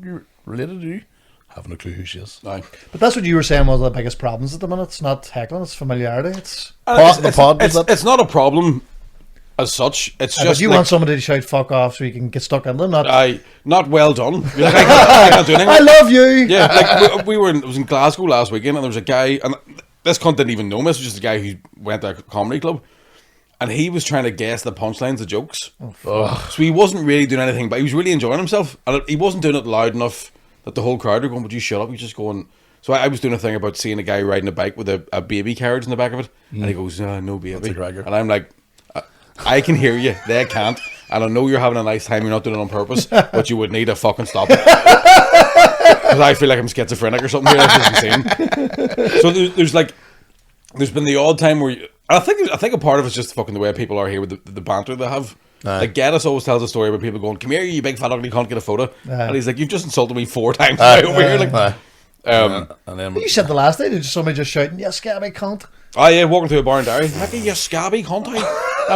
you related to you? Haven't a clue who she is. Aye. But that's what you were saying was the biggest problems at the minute. It's not heckling, it's familiarity. It's not a problem as such. It's just but you want somebody to shout "fuck off" so you can get stuck in them. Not well done. Like, I can't do anything. I love you. Yeah, like we were. I was in Glasgow last weekend, and there was a guy, and this cunt didn't even know me. This was just a guy who went to a comedy club, and he was trying to guess the punchlines of jokes. So he wasn't really doing anything, but he was really enjoying himself, and he wasn't doing it loud enough that the whole crowd were going, "Would you shut up?" He's just going. So I was doing a thing about seeing a guy riding a bike with a baby carriage in the back of it, and he goes, "No baby," and I'm like, I can hear you, they can't, and I know you're having a nice time, you're not doing it on purpose, but you would need to fucking stop it. Because I feel like I'm schizophrenic or something here, that's insane. So there's been the odd time where I think a part of it's just fucking the way people are here with the banter they have. Like Geddes always tells a story about people going, "Come here, you big fat ugly, can't get a photo," and he's like, "You've just insulted me 4 times over here." Like, and then you said the last day, did somebody just shouting, "You scabby cunt"? Oh yeah, walking through a bar in Derry, like, "You scabby cunt."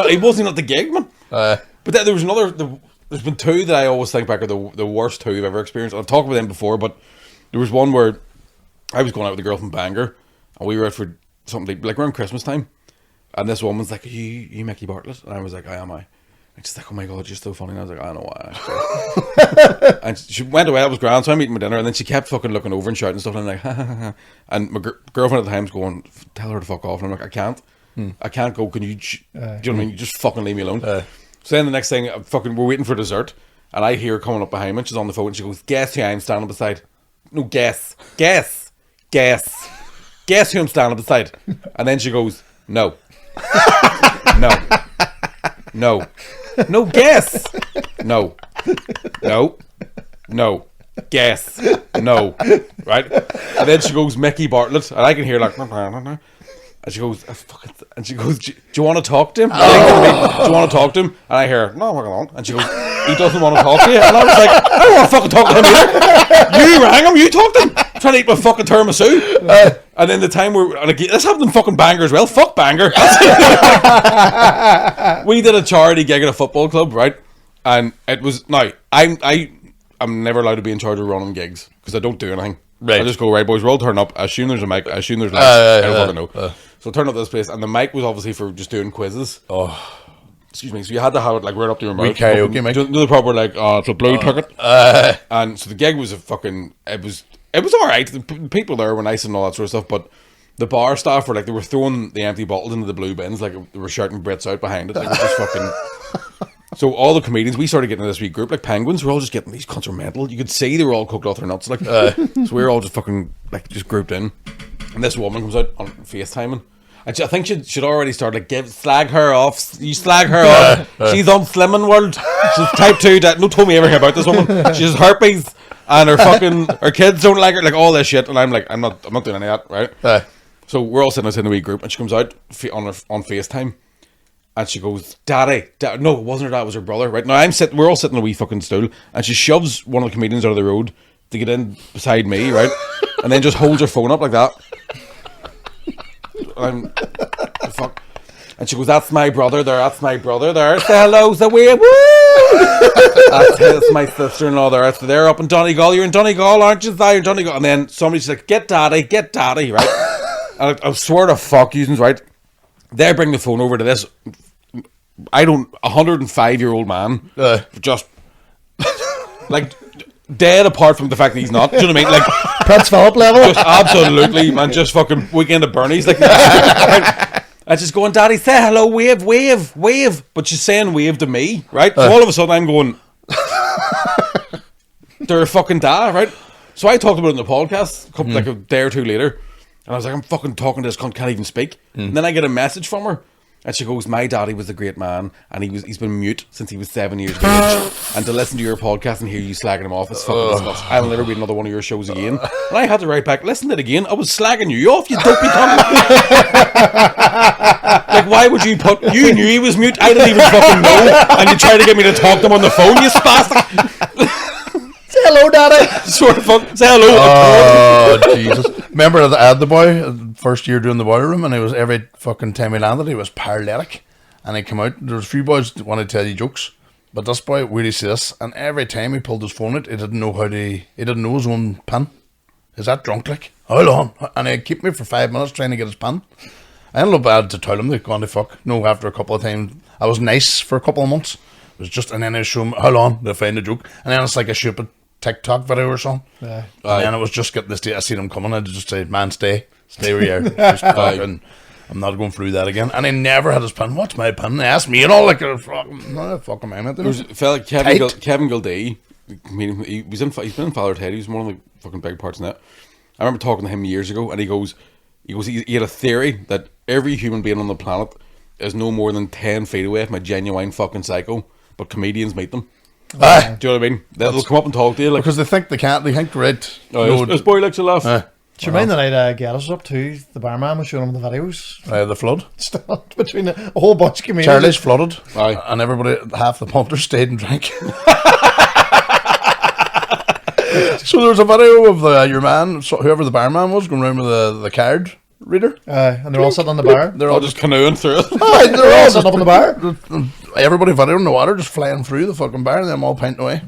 He wasn't at the gig, man. But then there was there's been 2 that I always think back are the worst 2 I've ever experienced. I've talked about them before, but there was one where I was going out with a girl from Bangor, and we were out for something like around Christmas time, and this woman's like, "Are you Mickey Bartlett?" And I was like, "I am." And she's like, "Oh my God, you're so funny." And I was like, "I know why." And she went away. I was grand, so I'm eating my dinner, and then she kept fucking looking over and shouting stuff, and I'm like, "Ha ha ha." And my girlfriend at the time's going, "Tell her to fuck off," and I'm like, "I can't." I can't go. Can you? Do you know what I mean? You just fucking leave me alone. So then the next thing, we're waiting for dessert, and I hear her coming up behind me. She's on the phone, and she goes, "Guess who I'm standing beside?" No, guess who I'm standing beside. And then she goes, "No, no, guess, no, guess, no." Right? And then she goes, "Mickey Bartlett," and I can hear like. And she goes, and she goes, "Do you want to talk to him?" Do you want to talk to him? And I hear, "No, fucking on." And she goes, "He doesn't want to talk to you." And I was like, "I don't want to fucking talk to him either. You rang him, you talked to him. I'm trying to eat my fucking tiramisu." And then the time like, this happened in fucking Bangor as well. Fuck Bangor. We did a charity gig at a football club, right? And it was, now, I'm never allowed to be in charge of running gigs because I don't do anything. Right. I just go, "Right, boys, we're all turning up. I assume there's a mic. I assume there's lights. I don't fucking know." So I turned up to this place, and the mic was obviously for just doing quizzes. Oh, Excuse me. So you had to have it like right up to your mouth. karaoke mic. Do the proper like, it's a blue ticket. And so the gig was a fucking. It was all right. The people there were nice and all that sort of stuff, but the bar staff were like, they were throwing the empty bottles into the blue bins, like they were shouting Brits out behind it. Like, it was just fucking. So all the comedians, we started getting in this wee group, like penguins. We're all just getting, these cunts are mental. You could see they were all cooked off their nuts, like. So we were all just fucking like just grouped in, and this woman comes out on FaceTiming, and I think she'd already started like, slag her off. You slag her off. She's on Slimming World. She's type 2. No, told me everything about this woman. She has herpes, and her kids don't like her, like all this shit. And I'm like, I'm not doing any of that, right? So we're all sitting in the wee group, and she comes out on FaceTime. And she goes, Daddy. No, it wasn't her dad, it was her brother, right? Now we're all sitting on a wee fucking stool, and she shoves one of the comedians out of the road to get in beside me, right? And then just holds her phone up like that. Fuck. And she goes, "That's my brother there, that's my brother there. Say hello, say wave, woo! That's my sister-in-law there. So they're up in Donegal. You're in Donegal, aren't you? You're in Donegal." And then somebody's like, get daddy, right? And I swear to fuck, using right? They bring the phone over to this, 105-year-old man, just like dead apart from the fact that he's not. Do you know what I mean? Like Prince Philip level. Just absolutely, man. Just fucking Weekend at Bernie's. Like, and she's going, "Daddy, say hello, wave." But she's saying wave to me, right? So all of a sudden I'm going, they're a fucking dad, right? So I talked about it in the podcast like a day or two later. And I was like, I'm fucking talking to this cunt, can't even speak. And then I get a message from her. And she goes, "My daddy was a great man, and he's been mute since he was 7 years of age. And to listen to your podcast and hear you slagging him off is fucking disgusting. I'll never be another one of your shows again." And I had to write back, "Listen to it again. I was slagging you off, you dopey cunt." Like, why would you you knew he was mute, I didn't even fucking know, and you tried to get me to talk to him on the phone, you spastic. Say hello, Daddy. Sort of fuck. Say hello. Oh, Jesus. Remember I had the boy, first year doing the boiler room, and it was every fucking time he landed, he was paralytic. And he came out, there was a few boys that wanted to tell you jokes, but this boy really see this, and every time he pulled his phone out, he didn't know he didn't know his own pin. Is that drunk, like? Hold on. And he'd keep me for 5 minutes trying to get his pin. I ended up had to tell him, they'd gone to fuck. No, after a couple of times, I was nice for a couple of months. It was just, and then I show him, hold on, to find a joke. And then it's like a stupid TikTok video or something. And then it was just getting this day. I seen him coming. I just say, "Man, stay where you are." Just fucking, I'm not going through that again. And he never had his pin. "What's my pin?" They asked me, and all like, fucking man. There was a fella, Kevin Gildea. He's been in Father Ted. He was one of the fucking big parts in that. I remember talking to him years ago, and he had a theory that every human being on the planet is no more than 10 feet away from a genuine fucking psycho, but comedians meet them. Do you know what I mean? They'll come up and talk to you, like, because they think they can't. They think right. This boy likes to laugh. Do you mind the night Geddes was up too? The barman was showing him the videos. The flood. Stood between a whole bunch of comedians. Charlie's flooded. And everybody, half the punters stayed and drank. So there was a video of your man, whoever the barman was, going around with the card reader. And they're all sitting on the bar. They're all just canoeing through it. They're all sitting up on the bar. Everybody video in the water, just flying through the fucking bar, and them all pinting away.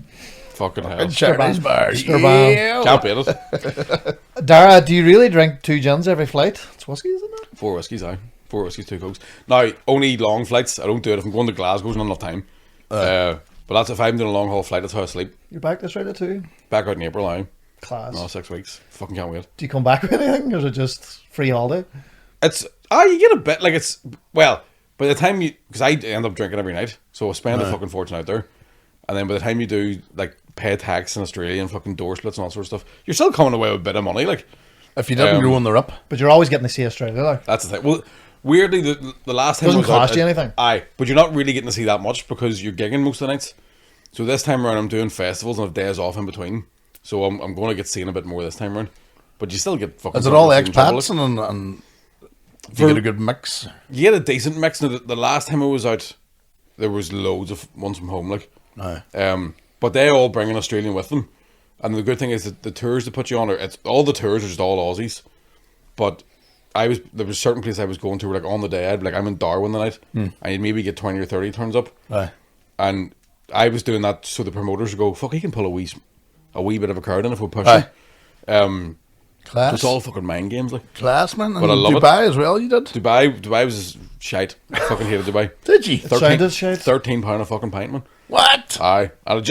Fucking hell. Charlie's bar. Yeah. Can't beat it. Dara, do you really drink 2 gins every flight? It's whiskey, isn't it? 4 whiskies, 4 whiskies, 2 cokes. Now, only long flights. I don't do it if I'm going to Glasgow. There's not enough time. But that's if I'm doing a long haul flight. That's how I sleep. You're back this Friday too? Back out in April now. Class. No, 6 weeks. Fucking can't wait. Do you come back with anything, or is it just free holiday? You get a bit like it's well by the time you because I end up drinking every night, so I spend a fucking fortune out there, and then by the time you do like pay tax in Australia and fucking door splits and all sorts of stuff, you're still coming away with a bit of money. Like If you didn't go on the rip, But you're always getting to see Australia, like. that's the thing. Well, weirdly, the last time Doesn't I was cost out, you anything. Aye, but you're not really getting to see that much because you're gigging most of the nights. So this time around, I'm doing festivals and have days off in between. So I'm going to get seen a bit more this time around. But you still get fucking. is it all fucking trouble, expats and do For- you get a good mix? You get a decent mix. Now, the last time I was out, there was loads of ones from home, like. Aye. But they all bring an Australian with them, and the good thing is that the tours they put you on are all the tours are just all Aussies. But there was certain places I was going to where like on the day I'd be like I'm in Darwin the night, and you'd maybe get 20 or 30 turns up, Aye. and I was doing that so the promoters would go fuck he can pull a wee bit of a crowd in if we push Aye. him. Class. It's all fucking mind games like. Class, man. But And I love it. Dubai as well, you did? Dubai was shite. I fucking hated Dubai. Did you? Sounded shite. £13 a fucking pint, man. What? Aye, and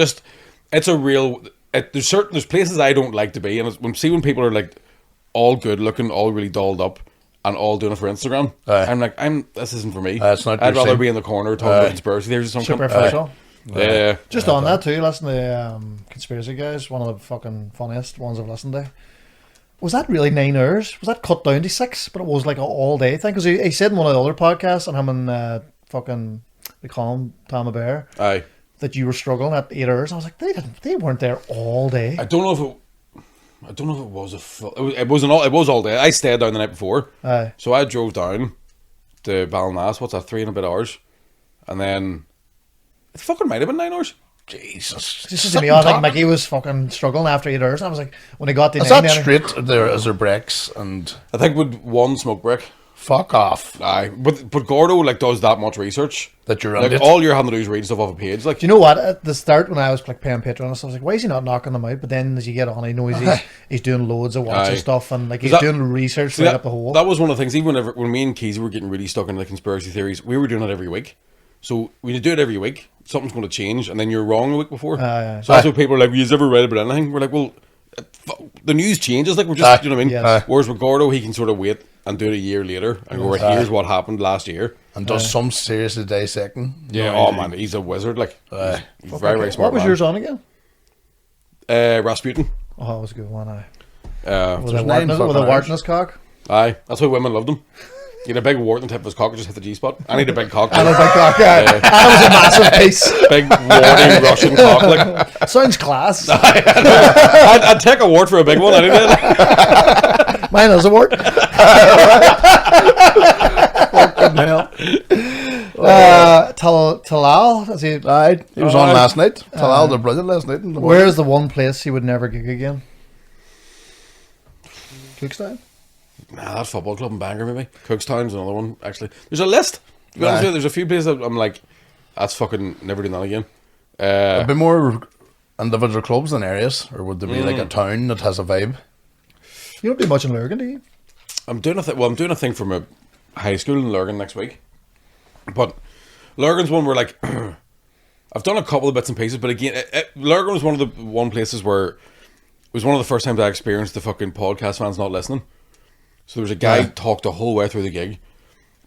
it's a real. There's places I don't like to be, and when people are like all good looking, all really dolled up, and all doing it for Instagram, Aye. I'm like, this isn't for me. It's not I'd your rather scene. be in the corner talking about conspiracy theories or something. Superficial. Yeah, Just on that too, listen to Conspiracy Guys, one of the fucking funniest ones I've listened to. Was that really 9 hours? Was that cut down to 6? But it was like an all day thing. Because he said in one of the other podcasts, and him and fucking, we call him Tom Bear, aye. that you were struggling at 8 hours. I was like, they weren't there all day. I don't know if it was a full. It was all day. I stayed down the night before, Aye. so I drove down to Balnass. What's that? 3 and a bit hours, and then it fucking might have been 9 hours. Jesus. Just to me, I think Mickey was fucking struggling after 8 hours. I was like, when he got to Is 9 that then- straight there as there breaks and I think with one smoke break. fuck off Aye, but Gordo like does that much research that you're like on it? all you're having to do is read stuff off a page. Like Do you know what? At the start, when I was like paying Patreon, I was like, why is he not knocking them out? But then as you get on, he knows he's doing loads of watching Aye. stuff and like he's that- doing research see, right up the hole. that was one of the things. Even when me and Keezy were getting really stuck into the conspiracy theories, we were doing it every week. So we do it every week. Something's going to change, and then you're wrong the week before. Aye. So that's what people are like. You've ever read about anything? We're like, well, the news changes. Like we're just, you know what I mean? Yes. Whereas with Gordo, he can sort of wait and do it a year later and go, right, here's what happened last year. And does some seriously dissecting. Yeah. No, Oh man, he's a wizard. Like he's very very smart. What was man. yours on again? Rasputin. Oh, that was a good one. Aye. Uh, With there's a nine wart fucking in hours. his cock. Aye, that's why women loved him. He had a big wart on the tip of his cock, it just hit the G spot. I need a big cock. And a big cock. Aye. That was a massive piece. Big warty Russian cock. Like Sounds class. I'd take a wart for a big one. Any day. Mine is a wart. Talal, is he? Aye, he was on last night. Talal did brilliant last night. Where's the one place he would never gig again? Cookstown? Nah, that football club in Bangor maybe. Cookstown's another one actually. There's a list. To be honest with you, there's a few places that I'm like, that's fucking never doing that again. There'd be more individual clubs than areas, or would there be like a town that has a vibe? You don't do much in Lurgan, do you? I'm doing a thing for my high school in Lurgan next week. But Lurgan's one where like I've done a couple of bits and pieces, but again, Lurgan was one of the places where it was one of the first times I experienced the fucking podcast fans not listening. So there was a guy talked the whole way through the gig,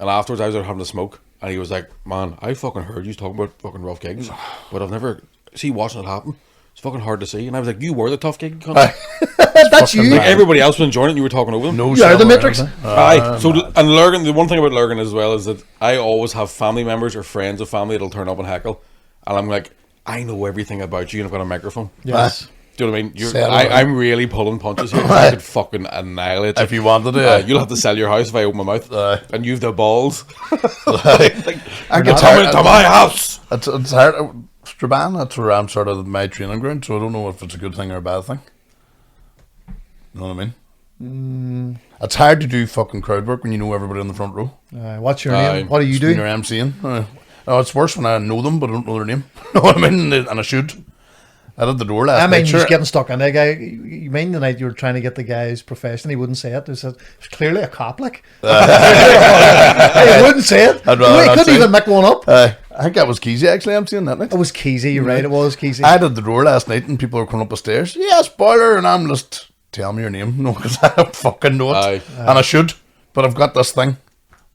and afterwards I was out having a smoke, and he was like, "Man, I fucking heard you talking about fucking rough gigs, but I've never watching it happen. It's fucking hard to see." And I was like, "You were the tough gig cunt." That's you. Like everybody else was enjoying it, and you were talking over them. No, You are the sell or Matrix. anything. Aye. So and Lurgan, the one thing about Lurgan as well is that I always have family members or friends of family that'll turn up and heckle, and I'm like, I know everything about you, and I've got a microphone. Yes. Do you know what I mean? Sell it. I'm really pulling punches here. 'Cause I could fucking annihilate you. If you wanted to, You'll have to sell your house if I open my mouth, and you've the balls. I get Come tired. into my house. It's hard. Strabane, that's where I'm sort of my training ground, so I don't know if it's a good thing or a bad thing. You know what I mean? It's hard to do fucking crowd work when you know everybody in the front row. What's your Aye. name? What do you When you're do? MCing. No, it's worse when I know them but I don't know their name. You know what I mean? And I should. I did the door last I mean, night. you're Sure. just getting stuck in there, guy. You mean the night you were trying to get the guy's profession? He wouldn't say it. He said, it's clearly a cop, like. He wouldn't say it. I'd rather He not couldn't say even it. make one up. I think that was Keezy actually MCing that night. It was Keezy, you're right, it was Keezy. I did the door last night and people were coming up the stairs. Yeah, spoiler, and I'm just tell me your name. No, because I don't fucking know it. Aye. And I should. But I've got this thing.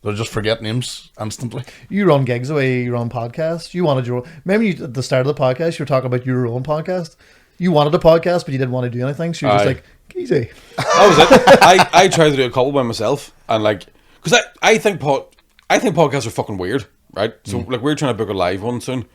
I just forget names instantly. You run gigs the way you run podcasts. You wanted your own. Remember you, at the start of the podcast, you were talking about your own podcast. You wanted a podcast, but you didn't want to do anything. So you're just like, easy. That was it. I tried to do a couple by myself, and like, because I think podcasts are fucking weird, right? So like, we're trying to book a live one soon, and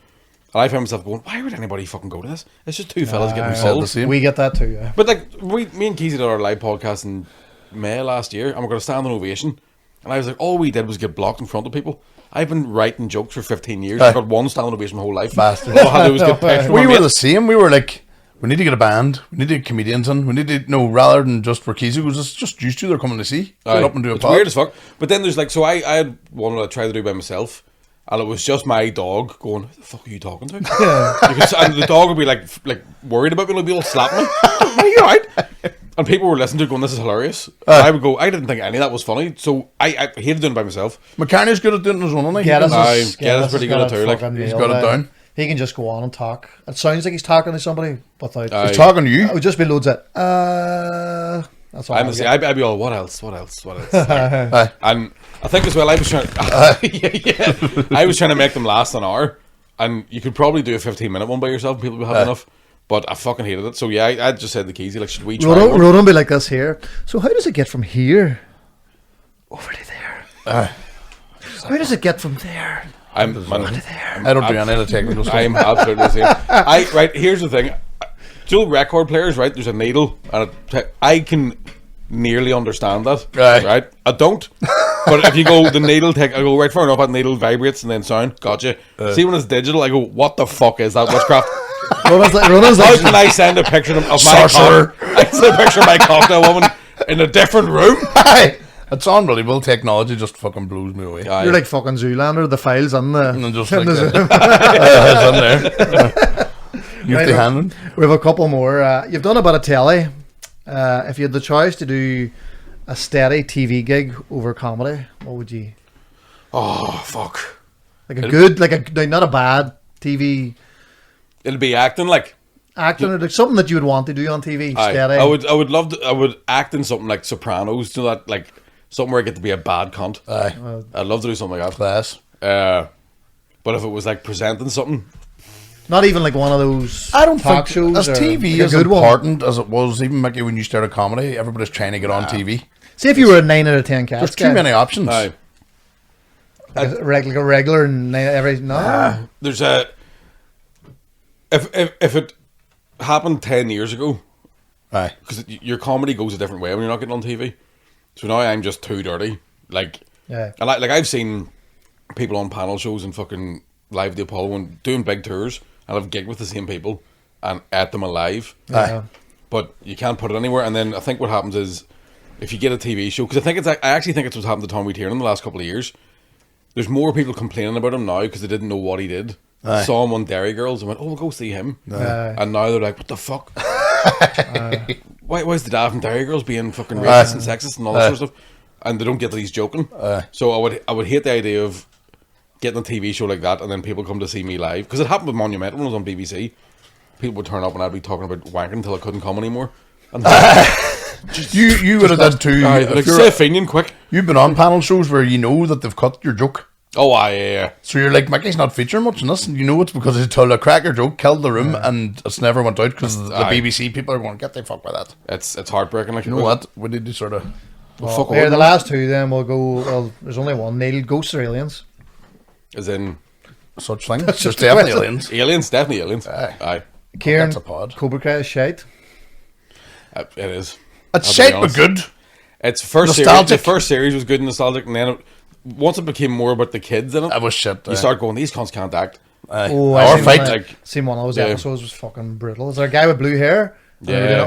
I found myself going, why would anybody fucking go to this? It's just two fellas getting insulted. We get that too, yeah. But like, me and Keezy did our live podcast in May last year, and we're going to stand on ovation. And I was like, all we did was get blocked in front of people. I've been writing jokes for 15 years. I've got one standing ovation my whole life. Bastard. All I had to do was get pictures. We were the same. We were like, we need to get a band. We need to get comedians in. We need to, rather than just where Keezy was just used to, they're coming to see. Get up and do a It's pod. weird as fuck. But then there's like, so I had one that I tried to do by myself. And it was just my dog going, who the fuck are you talking to? And the dog would be like worried about me. Like, people slap me. Are you alright? And people were listening to it going, this is hilarious. I would go, I didn't think any of that was funny. So I hated doing it by myself. McCartney's good at doing it as well, isn't he? Geddes pretty good at it too. Like, he's got it down. He can just go on and talk. It sounds like he's talking to somebody, but He's talking to you. it would just be loads of, that's all I'd be all, what else? Aye. And I think as well, I was trying I was trying to make them last an hour. And you could probably do a 15-minute one by yourself and people would have enough. But I fucking hated it. So yeah, I just said to Keezy, like, should we try one? Ronan be like this here. So how does it get from here over to there? How does it get from there? I don't do any of the technical stuff. I'm absolutely the same. Right, here's the thing. Dual record players, right? There's a needle and I can nearly understand that. Right? I don't. But if you go the needle I go, right, fair enough, that needle vibrates and then sound. Gotcha. See, when it's digital, I go, what the fuck is that witchcraft? Ronan's How can I send a picture of my sorcerer? I send a picture of my cocktail woman in a different room? It's unbelievable. Technology just fucking blows me away. You're like fucking Zoolander. The files on the. And just like it's on there. You've handling. We have a couple more. You've done a bit of telly. If you had the choice to do a steady TV gig over comedy, what would you? Oh fuck! Like a good, not a bad TV. It'll be acting like acting, or like something that you would want to do on TV. Steady. I would love to. I would act in something like Sopranos. Do that, like something where I get to be a bad cunt. I'd love to do something like that. Class. But if it was like presenting something, not even like one of those. I don't talk think shows. as TV like as important as it was, even Mickey, when you started comedy, everybody's trying to get on TV. See, if you were a 9 out of 10 cast, there's too many options. Like a regular and every no. There's a. If it happened 10 years ago, because your comedy goes a different way when you're not getting on TV. So now I'm just too dirty. Like, and like I've seen people on panel shows and fucking Live at the Apollo and doing big tours, and I've gigged with the same people and at them alive. But you can't put it anywhere. And then I think what happens is, if you get a TV show, because I actually think it's what's happened to Tommy Tiernan in the last couple of years. There's more people complaining about him now because they didn't know what he did. Saw him on Dairy Girls and went, oh, we'll go see him. And now they're like, what the fuck? Why is the dad from Dairy Girls being fucking racist and sexist and all that sort of stuff? And they don't get that he's joking. So I would hate the idea of getting a TV show like that and then people come to see me live. Because it happened with Monumental when I was on BBC. People would turn up and I'd be talking about wanking until I couldn't come anymore. And you would have done too. Like, say a Finian quick. You've been on panel shows where you know that they've cut your joke. Oh, yeah. So you're like, Mickey's not featuring much in this, and you know it's because he told a cracker joke, killed the room, and it's never went out because the BBC people are going, get the fuck with that. It's heartbreaking. Like, you know what? We need to sort of. Well, here, the last two, then we'll go. Well, there's only one. Neil, ghosts or aliens? As in such thing. There's definitely aliens. Aliens, definitely aliens. Aye. Kieran, that's a pod. Cobra Kai is shite. It is. It's shite but good. It's first series. The first series was good and nostalgic, and then once it became more about the kids in it, that was shit. You start going, these cunts can't act. Or fight. Seen one of those episodes was fucking brutal. Is there a guy with blue hair? Yeah.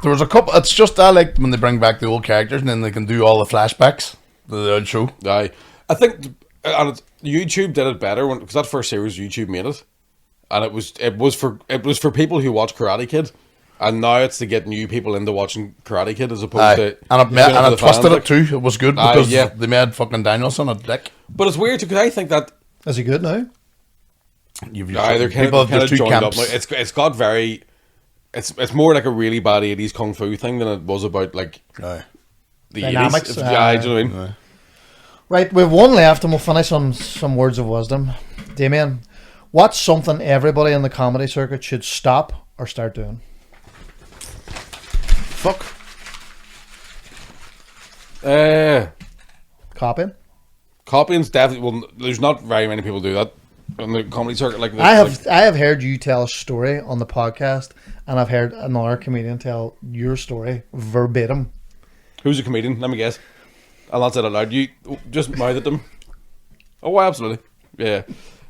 There was a couple. It's just I like when they bring back the old characters and then they can do all the flashbacks. The old show. Aye. I think YouTube did it better because that first series YouTube made it, and it was for people who watch Karate Kid. And now it's to get new people into watching Karate Kid as opposed to... And it twisted it too. It was good because they made fucking Danielson a dick. But it's weird too, because I think that... Is he good now? They're kind of joined up now. It's got very... It's more like a really bad 80s Kung Fu thing than it was about like... the Dynamics, 80s. Yeah, do you know what I mean? Right, we have one left and we'll finish on some words of wisdom. Damien, what's something everybody in the comedy circuit should stop or start doing? Fuck. Copying? Copying's definitely. Well, there's not very many people do that in the comedy circuit. Like I have heard you tell a story on the podcast, and I've heard another comedian tell your story verbatim. Who's a comedian? Let me guess. I'll not say it out loud. You just mouth at them. Oh, absolutely. Yeah.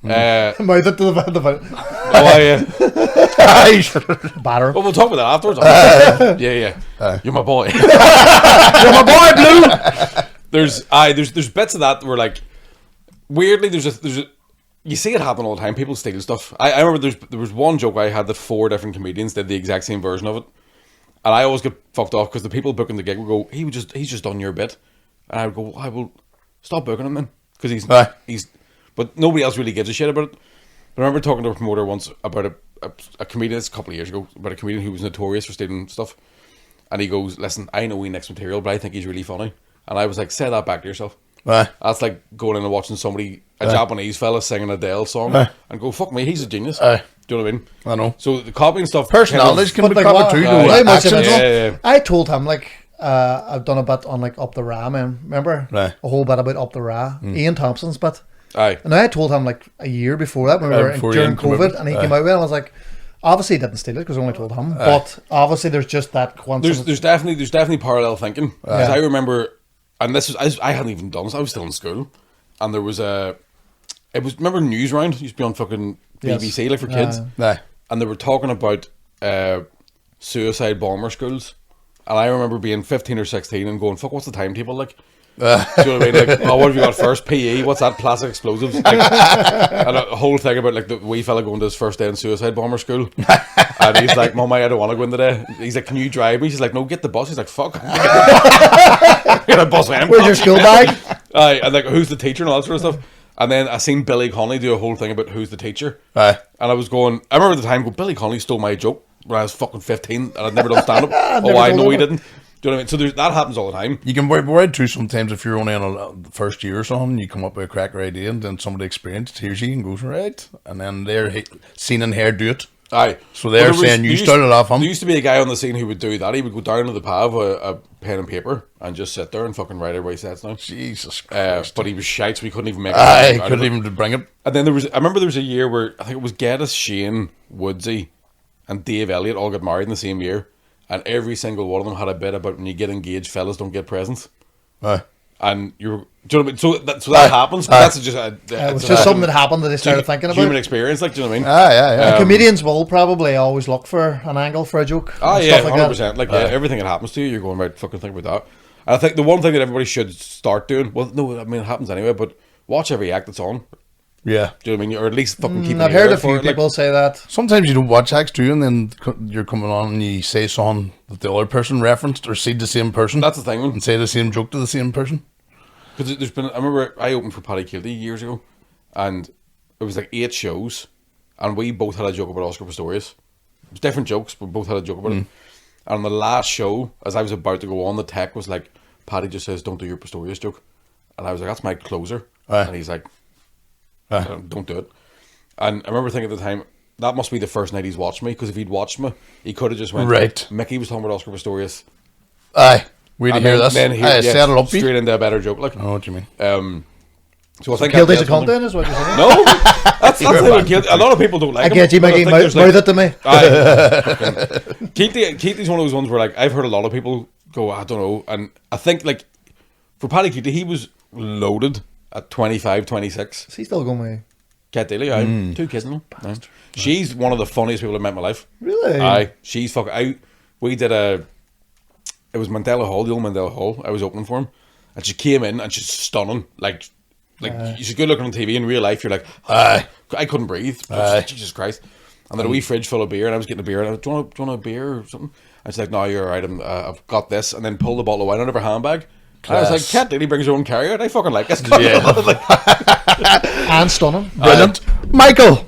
Mouth it to the batter. Well, we'll talk about that afterwards. Yeah. You're my boy. You're my boy, Blue. There's bits of that where, like, weirdly there's a you see it happen all the time. People steal stuff. I remember there was one joke I had that 4 different comedians did the exact same version of it, and I always get fucked off because the people booking the gig would go, he's just done your bit, and I would go, I will stop booking him then because he's but nobody else really gives a shit about it. I remember talking to a promoter once about a comedian, this a couple of years ago, about a comedian who was notorious for stealing stuff, and he goes, listen, I know he nicks material, but I think he's really funny. And I was like, say that back to yourself. That's like going in and watching somebody, a Japanese fella singing a Adele song, and go, fuck me, he's a genius. Do you know what I mean? I know. So the copying stuff, personalities can be covered too. I told him, like, I've done a bit on, like, Up the Ra, man. Remember? Right. A whole bit about Up the Ra. Ian Thompson's bit. Aye. And I told him, like, a year before that, when we were during COVID, and he came out with it, and I was like, obviously he didn't steal it because I only told him, but obviously there's just that coincidence. There's definitely parallel thinking. Because I remember, and this was, I hadn't even done this, I was still in school, and there was remember News Round? Used to be on fucking BBC, like, for kids. And they were talking about suicide bomber schools. And I remember being 15 or 16 and going, fuck, what's the timetable like? Do you know what I mean? Like, what have you got first? PE? What's that? Plastic explosives? Like, and a whole thing about, like, the wee fella going to his first day in suicide bomber school. And he's like, Mum, I don't want to go in today. He's like, can you drive me? She's like, no, get the bus. He's like, fuck. Get a bus, man. Where's your school bag? And like, who's the teacher and all that sort of stuff. And then I seen Billy Connolly do a whole thing about who's the teacher. And I was going, I remember at the time, Billy Connolly stole my joke when I was fucking 15 and I'd never done stand-up. I know he didn't. Do you know what I mean? So that happens all the time. You can worry too sometimes if you're only in the first year or something, you come up with a cracker idea and then somebody experienced hears you and goes, right. And then they're seen and heard do it. Aye. So they're saying you started off him. There used to be a guy on the scene who would do that. He would go down to the pub with a pen and paper and just sit there and fucking write everybody's sets down. Jesus Christ. But he was shite, so he couldn't even make it. Aye, couldn't even bring it. And then I remember there was a year where I think it was Geddes, Shane, Woodsy, and Dave Elliott all got married in the same year. And every single one of them had a bit about when you get engaged, fellas don't get presents. And do you know what I mean? So that happens. That's just it's just something that happened that they started thinking about. Human experience, like, do you know what Yeah. I mean? Comedians will probably always look for an angle for a joke. Yeah, 100%. Like, everything that happens to you, you're going, right, fucking think about that. And I think the one thing that everybody should start doing, well, no, I mean, it happens anyway, but watch every act that's on. Yeah. Do you know what I mean? Or at least fucking keep I've heard a few people say that. Sometimes you don't watch acts too, and then you're coming on and you say something that the other person referenced or said the same person. That's the thing, man. And say the same joke to the same person. Because there's been, I remember I opened for Paddy Kilty years ago, and it was like 8 shows, and we both had a joke about Oscar Pistorius. It was different jokes, but both had a joke about it. And on the last show, as I was about to go on, the tech was like, Paddy just says, don't do your Pistorius joke. And I was like, that's my closer. And he's like, don't do it. And I remember thinking at the time, that must be the first night he's watched me, because if he'd watched me, he could have just went, right. Mickey was talking about Oscar Pistorius. Aye. Wait to hear this. Then set it up straight into a better joke. Like, I know what you mean. So I think Kilty's a cunt then, is what you're saying? No, that's what Kilty. A lot of people don't like him. I get you, Mickey. Mouth it to me. Kilty's one of those ones where, like, I've heard a lot of people go, I don't know, and I think, like, for Paddy Kilty, he was loaded at 25, 26. Is he still going with Cat Daly? 2 kids now. She's one of the funniest people I've met in my life. Really? Aye, she's fucking. We did it was Mandela Hall, the old Mandela Hall. I was opening for him, and she came in and she's stunning. Like she's good looking on TV. In real life, you're like, I couldn't breathe. Jesus Christ! And then a wee fridge full of beer, and I was getting a beer, and I was, do you want a beer or something? And she's like, no, you're alright. I've got this, and then pulled the bottle of wine out of her handbag. And I was like, Cat Daly brings her own carry out. I fucking like this. And stunning. Brilliant. Michael,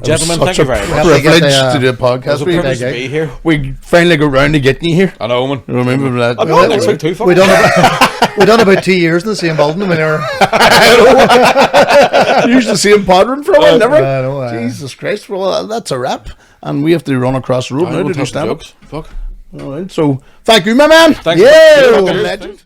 Gentlemen, thank Such you a very much. Well, privilege get the, to do a It was podcast a with you. privilege to gig. be here. We finally got round to getting you here. I know, man. Remember that? I'll be on next week too. We done about 2 years in the same building. We were, Used the same pattern for a while, never. I know, Jesus Christ! Well, that's a wrap, and we have to run across the road now to do stand up. Fuck. All right, so thank you, my man. Thanks. Yeah, Cheers. legend.